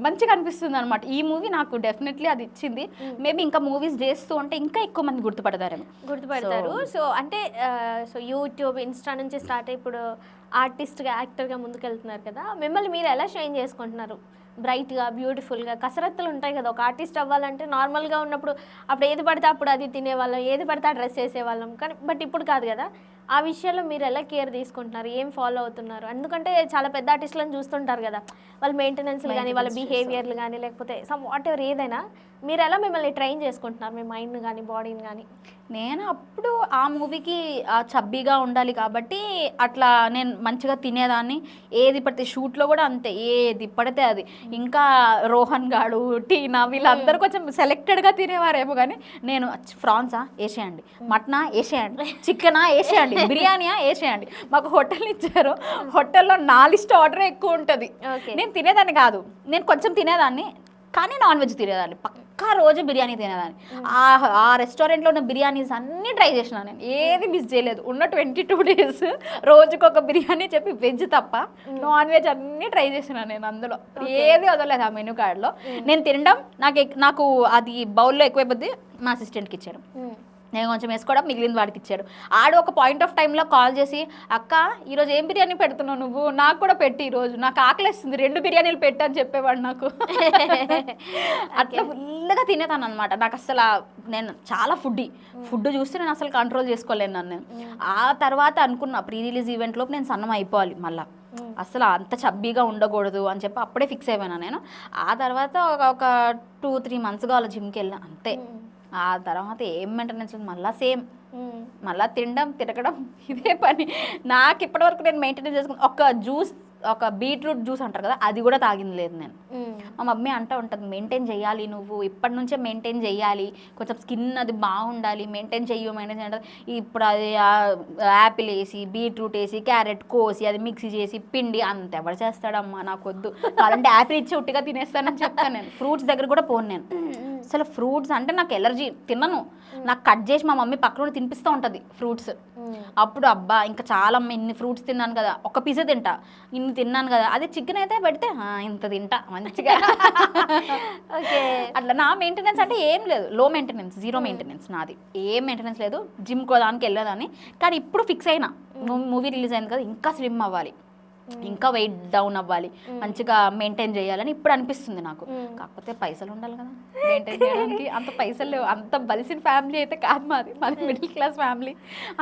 మంచిగా అనిపిస్తుంది అనమాట. ఈ మూవీ నాకు డెఫినెట్లీ అది ఇచ్చింది. మేబీ ఇంకా మూవీస్ చేస్తూ ఉంటే ఇంకా ఎక్కువ మంది గుర్తుపడతారు. సో అంటే సో యూట్యూబ్ ఇన్స్టా నుంచి స్టార్ట్ అయ్యి ఇప్పుడు ఆర్టిస్ట్గా యాక్టర్గా ముందుకెళ్తున్నారు కదా, మిమ్మల్ని మీరు ఎలా షైన్ చేసుకుంటున్నారు? బ్రైట్గా బ్యూటిఫుల్గా కసరత్తులు ఉంటాయి కదా, ఒక ఆర్టిస్ట్ అవ్వాలంటే నార్మల్గా ఉన్నప్పుడు అప్పుడు ఏది పడితే అప్పుడు అది తినేవాళ్ళం, ఏది పడితే ఆ డ్రెస్ వేసేవాళ్ళం. కానీ బట్ ఇప్పుడు కాదు కదా, ఆ విషయాల్లో మీరు ఎలా కేర్ తీసుకుంటున్నారు, ఏం ఫాలో అవుతున్నారు? ఎందుకంటే చాలా పెద్ద ఆర్టిస్టులను చూస్తుంటారు కదా, వాళ్ళ మెయింటెనెన్స్లు కానీ వాళ్ళ బిహేవియర్లు కానీ లేకపోతే సమ్ వాట్ ఎవర్ ఏదైనా మీరు ఎలా మిమ్మల్ని ట్రైన్ చేసుకుంటున్నారు, మీ మైండ్ని కానీ బాడీని కానీ? నేను అప్పుడు ఆ మూవీకి చబ్బీగా ఉండాలి కాబట్టి అట్లా నేను మంచిగా తినేదాన్ని. ఏది పడితే షూట్లో కూడా అంతే, ఏది పడితే అది. ఇంకా రోహన్ గాడు, టీనా వీళ్ళందరూ కొంచెం సెలెక్టెడ్గా తినేవారేమో, కానీ నేను ఫ్రాన్సా వేసేయండి, మటనా వేసేయండి, చికెనా వేసేయండి, బిర్యానీయా వేసేయండి. మాకు హోటల్ ఇచ్చారు, హోటల్లో నా లిస్ట్ ఆర్డర్ ఎక్కువ ఉంటుంది. నేను తినేదాన్ని కాదు, నేను కొంచెం తినేదాన్ని కానీ నాన్ వెజ్ తినేదాన్ని, పక్కా రోజు బిర్యానీ తినేదాన్ని. ఆ రెస్టారెంట్లో ఉన్న బిర్యానీస్ అన్నీ ట్రై చేసిన, నేను ఏది మిస్ చేయలేదు. ఉన్న 22 days రోజుకు ఒక బిర్యానీ చెప్పి, వెజ్ తప్ప నాన్ వెజ్ అన్నీ ట్రై చేసిన నేను. అందులో ఏది వదలలేదు ఆ మెనూ కార్డ్లో. నేను తినడం నాకు అది బౌల్లో ఎక్కువైపోద్ది, మా అసిస్టెంట్కి ఇచ్చాను. నేను కొంచెం వేసుకోవడం, మిగిలింది వాడికి ఇచ్చాడు. ఆడు ఒక పాయింట్ ఆఫ్ టైంలో కాల్ చేసి, అక్క ఈరోజు ఏం బిర్యానీ పెడుతున్నావు నువ్వు, నాకు కూడా పెట్టి, ఈరోజు నాకు ఆకలిస్తుంది 2 బిర్యానీలు పెట్టు అని చెప్పేవాడు నాకు. అట్లా ఫుల్గా తినేదాన్ని అనమాట. నాకు అసలు నేను చాలా ఫుడ్ చూస్తే నేను అసలు కంట్రోల్ చేసుకోలేను నన్ను. ఆ తర్వాత అనుకున్నా ప్రీ రిలీజ్ ఈవెంట్లోపు నేను సన్నం అయిపోవాలి, మళ్ళీ అసలు అంత చబ్బీగా ఉండకూడదు అని చెప్పి అప్పుడే ఫిక్స్ అయిపోయినా నేను. ఆ తర్వాత ఒక 2-3 months అలా జిమ్కి వెళ్ళినా అంతే. ఆ తర్వాత ఏం మెయింటెనెన్స్ మళ్ళీ సేమ్, మళ్ళీ తిరగడం ఇదే పని. నాకు ఇప్పటివరకు నేను మెయింటెనెన్స్ చేసుకుని ఒక బీట్రూట్ జ్యూస్ అంటారు కదా, అది కూడా తాగింది లేదు నేను. మా మమ్మీ అంటూ ఉంటుంది, మెయింటైన్ చేయాలి నువ్వు, ఇప్పటి నుంచే మెయింటైన్ చేయాలి, కొంచెం స్కిన్ అది బాగుండాలి, మెయింటైన్ చేయాలి. ఇప్పుడు అది యాపిల్ వేసి, బీట్రూట్ వేసి, క్యారెట్ కోసి, అది మిక్సీ చేసి, పిండి అంత ఎవరు చేస్తాడమ్మా, నాకు వద్దు, కావాలంటే యాపిల్ ఇచ్చి ఉట్టిగా తినేస్తానని చెప్తాను నేను. ఫ్రూట్స్ దగ్గర కూడా పోను నేను అసలు. ఫ్రూట్స్ అంటే నాకు ఎలర్జీ, తినను. నాకు కట్ చేసి మా మమ్మీ పక్కన తినిపిస్తూ ఉంటుంది ఫ్రూట్స్. అప్పుడు అబ్బా ఇంకా చాలా ఇన్ని ఫ్రూట్స్ తిన్నాను కదా, ఒక పిజ్జా తింటా, ఇన్ని తిన్నాను కదా. అదే చికెన్ అయితే పెడితే ఇంత తింటా మంచిగా. ఓకే, అట్లా నా మెయింటెనెన్స్ అంటే ఏం లేదు, లో మెయింటెనెన్స్, 0 మెయింటెనెన్స్ నాది. ఏం మెయింటెనెన్స్ లేదు. జిమ్ కోదానికి వెళ్ళేదాన్ని, కానీ ఇప్పుడు ఫిక్స్ అయినా మూవీ రిలీజ్ అయింది కదా, ఇంకా స్లిమ్ అవ్వాలి, ఇంకా వెయిట్ డౌన్ అవ్వాలి, మంచిగా మెయింటైన్ చేయాలని ఇప్పుడు అనిపిస్తుంది నాకు. కాకపోతే పైసలు ఉండాలి కదా మెయింటైన్ చేయడానికి. అంత పైసలు లేవు, అంత బలిసిన ఫ్యామిలీ అయితే కాదు మాది మిడిల్ క్లాస్ ఫ్యామిలీ.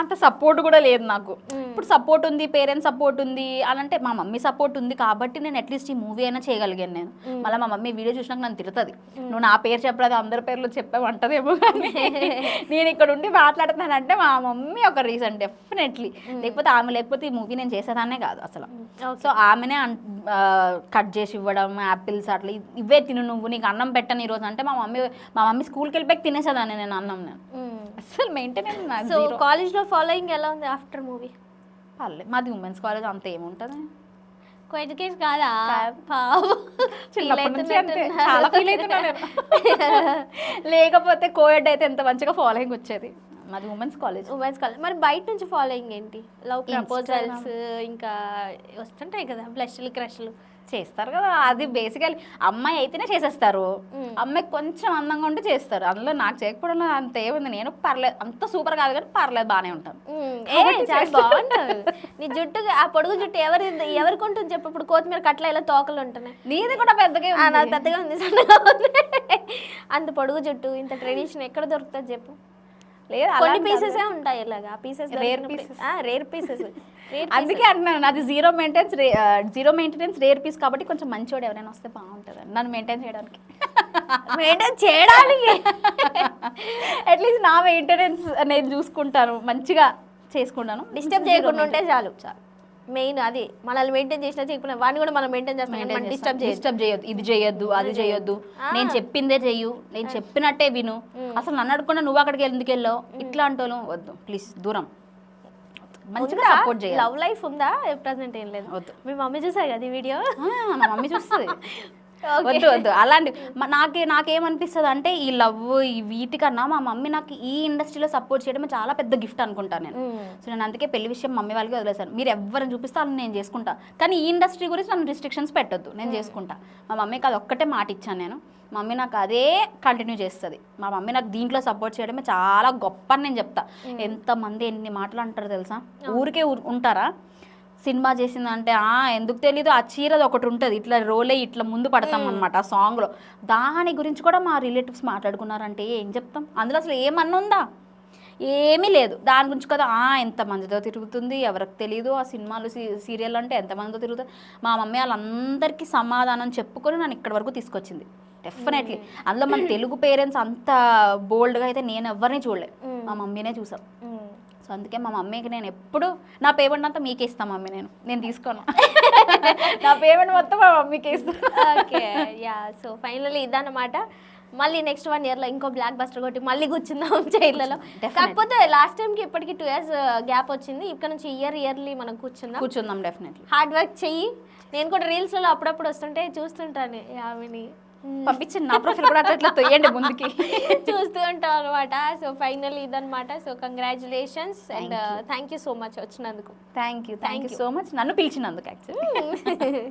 అంత సపోర్ట్ కూడా లేదు నాకు. ఇప్పుడు సపోర్ట్ ఉంది, పేరెంట్స్ సపోర్ట్ ఉంది అని అంటే, మా మమ్మీ సపోర్ట్ ఉంది కాబట్టి నేను అట్లీస్ట్ ఈ మూవీ అయినా చేయగలిగాను నేను. మళ్ళీ మా మమ్మీ వీడియో చూసినాక నన్ను తిడుతుంది, నువ్వు నా పేరు చెప్పలేదు అందరి పేర్లు చెప్పేమంటదేమో, కానీ నేను ఇక్కడ ఉండి మాట్లాడుతున్నానంటే మా మమ్మీ ఒక రీజన్ డెఫినెట్లీ. లేకపోతే ఈ మూవీ నేను చేసేదాన్నే కాదు అసలు. సో ఆమెనే కట్ చేసి ఇవ్వడం, యాపిల్స్ అట్లా, ఇవే తిను నువ్వు, నీకు అన్నం పెట్టను ఈరోజు అంటే మా మమ్మీ స్కూల్కి వెళ్ళిపోయి తినేసేదాన్ని నేను అన్నం. నేను అసలు మెయింటెనెన్స్. సో కాలేజ్లో ఫాలోయింగ్ ఎలా ఉంది ఆఫ్టర్ మూవీ? పర్లేదు, మాది ఉమెన్స్ కాలేజ్, అంత ఏముంటుంది ఎడ్యుకేషన్ కాదా కాదు. పాపం. చిన్నప్పటి నుంచి అంతే అవుతున్నట్టున్నా. చాలా ఫీల్ అవుతున్నా నేను లేకపోతే కోఎడ్ అయితే ఎంత మంచిగా ఫాలోయింగ్ వచ్చేది. మాది ఉమెన్స్ కాలేజ్. Women's college. మరి బయట నుంచి ఫాలోయింగ్ ఏంటి? Love Instagram. ప్రపోజల్స్ ఇంకా వస్తుంటాయి కదా, బ్లష్లు క్రష్లు. చేస్తారు కదా, అది బేసికలీ అమ్మాయి అయితేనే చేసేస్తారు. అమ్మాయి కొంచెం అందంగా ఉంటే చేస్తారు. అందులో నాకు చేయకపోవడంలో అంత ఏముంది, నేను పర్లేదు అంత సూపర్ కాదు కానీ పర్లేదు బాగానే ఉంటాను. చాలా బాగుంటుంది నీ జుట్టు. ఆ పొడుగు జుట్టు ఎవరికి ఉంటుంది చెప్పు? ఇప్పుడు కొత్తిమీర కట్ల ఇలా తోకలు ఉంటున్నాయి. నీది కూడా పెద్దగా ఉంది. నాది పెద్దగా ఉంది, సన్నగా ఉంది. అంత పొడుగు జుట్టు, ఇంత ట్రెడిషన్ ఎక్కడ దొరుకుతుంది చెప్పు? లేదు కొన్ని పీసెస్ ఉంటాయి ఇలాగా, pieces Rare pieces. Rare pieces. అందుకే అంటున్నాను, నాది జీరో మెయింటెనెన్స్ రేర్ పీస్ కాబట్టి కొంచెం మంచివాడు ఎవరైనా వస్తే బాగుంటుంది నన్ను మెయింటైన్ చేయడానికి. మెయింటైన్ చేయడానికి అట్లీస్ట్ నా మెయింటెనెన్స్ నేను చూసుకుంటాను, మంచిగా చేసుకుంటాను. డిస్టర్బ్ చేయకుండా ఉంటే చాలు. మెయిన్ అది, మనల్ని మెయింటైన్ చేసినా చేయకుండా వాడిని కూడా మనం మెయింటైన్ చేస్తాం. డిస్టర్బ్ చేయొద్దు, ఇది చేయొద్దు అది చేయొద్దు, నేను చెప్పిందే చెయ్యు, నేను చెప్పినట్టే విను, అసలు నన్ను అడగకుండా నువ్వు అక్కడికి ఎందుకు వెళ్ళావు, ఇట్లా అంటోను వద్దు ప్లీజ్, దూరం. మంచిగా సపోర్ట్ చేయాలి. లవ్ లైఫ్ ఉందా? ప్రెసెంట్ ఏం లేదు. వద్దు. మీ మమ్మీ చూసారు కదా ఈ వీడియో? మా మమ్మీ చూస్తుంది. వద్దు వద్దు అలాంటి. నాకేమనిపిస్తుంది అంటే ఈ లవ్ ఈ వీటికన్నా మా మమ్మీ నాకు ఈ ఇండస్ట్రీలో సపోర్ట్ చేయడమే చాలా పెద్ద గిఫ్ట్ అనుకుంటాను నేను. సో నేను అందుకే పెళ్లి విషయం మమ్మీ వాళ్ళకి వదిలేసాను. మీరు ఎవరిని చూపిస్తే వాళ్ళని నేను చేసుకుంటా, కానీ ఈ ఇండస్ట్రీ గురించి నన్ను రిస్ట్రిక్షన్స్ పెట్టొద్దు, నేను చేసుకుంటా. మా మమ్మీకి అది ఒక్కటే మాట ఇచ్చాను నేను, మమ్మీ నాకు అదే కంటిన్యూ చేస్తుంది. మా మమ్మీ నాకు దీంట్లో సపోర్ట్ చేయడమే చాలా గొప్ప అని నేను చెప్తా. ఎంతమంది ఎన్ని మాటలు అంటారు తెలుసా, ఊరికే ఉంటారా? సినిమా చేసిందంటే ఎందుకు తెలీదు, ఆ చీరది ఒకటి ఉంటుంది ఇట్లా రోలే ఇట్లా ముందు పడతాం అనమాట ఆ సాంగ్లో. దాని గురించి కూడా మా రిలేటివ్స్ మాట్లాడుకున్నారంటే ఏం చెప్తాం? అందులో అసలు ఏమన్నా ఉందా? ఏమీ లేదు. దాని గురించి కదా ఎంతమందితో తిరుగుతుంది ఎవరికి తెలియదు, ఆ సినిమాలు సీరియల్ అంటే ఎంతమందితో తిరుగుతుంది. మా మమ్మీ వాళ్ళందరికీ సమాధానం చెప్పుకొని నన్ను ఇక్కడి వరకు తీసుకొచ్చింది. డెఫినెట్లీ అందులో మన తెలుగు పేరెంట్స్ అంత బోల్డ్గా అయితే నేను ఎవరిని చూడలేదు, మా మమ్మీనే చూసాం. సో అందుకే మా మమ్మీకి నేను ఎప్పుడు నా పేమెంట్ అంతా మీకే ఇస్తాను మమ్మీ, నేను తీసుకోను. నా పేమెంట్ మొత్తం మా మమ్మీకే ఇస్తాను. Okay yeah. సో ఫైనల్లీ ఇదన్నమాట. మళ్ళీ నెక్స్ట్ 1 yearలో ఇంకో బ్లాక్ బస్టర్ కొట్టి మళ్ళీ కూర్చుందాం చైర్లలో. కాకపోతే లాస్ట్ టైంకి ఇప్పటికి 2 years గ్యాప్ వచ్చింది. ఇక్కడ నుంచి ఇయర్లీ మనం కూర్చుందాం. డెఫినెట్లీ హార్డ్ వర్క్ చెయ్యి. నేను కూడా రీల్స్లలో అప్పుడప్పుడు వస్తుంటే చూస్తుంటాను ఆమెని. పంపించండి, నా ప్రొఫైల్ కూడా అట్లా తొయ్యండి ముందుకి. చూస్తూ ఉంటాం అనమాట. సో ఫైనల్లీ ఇదనమాట. So congratulations and thank you so much వచ్చినందుకు. థ్యాంక్ యూ సో మచ్ నన్ను పిలిచినందుకు యాక్చువల్లీ.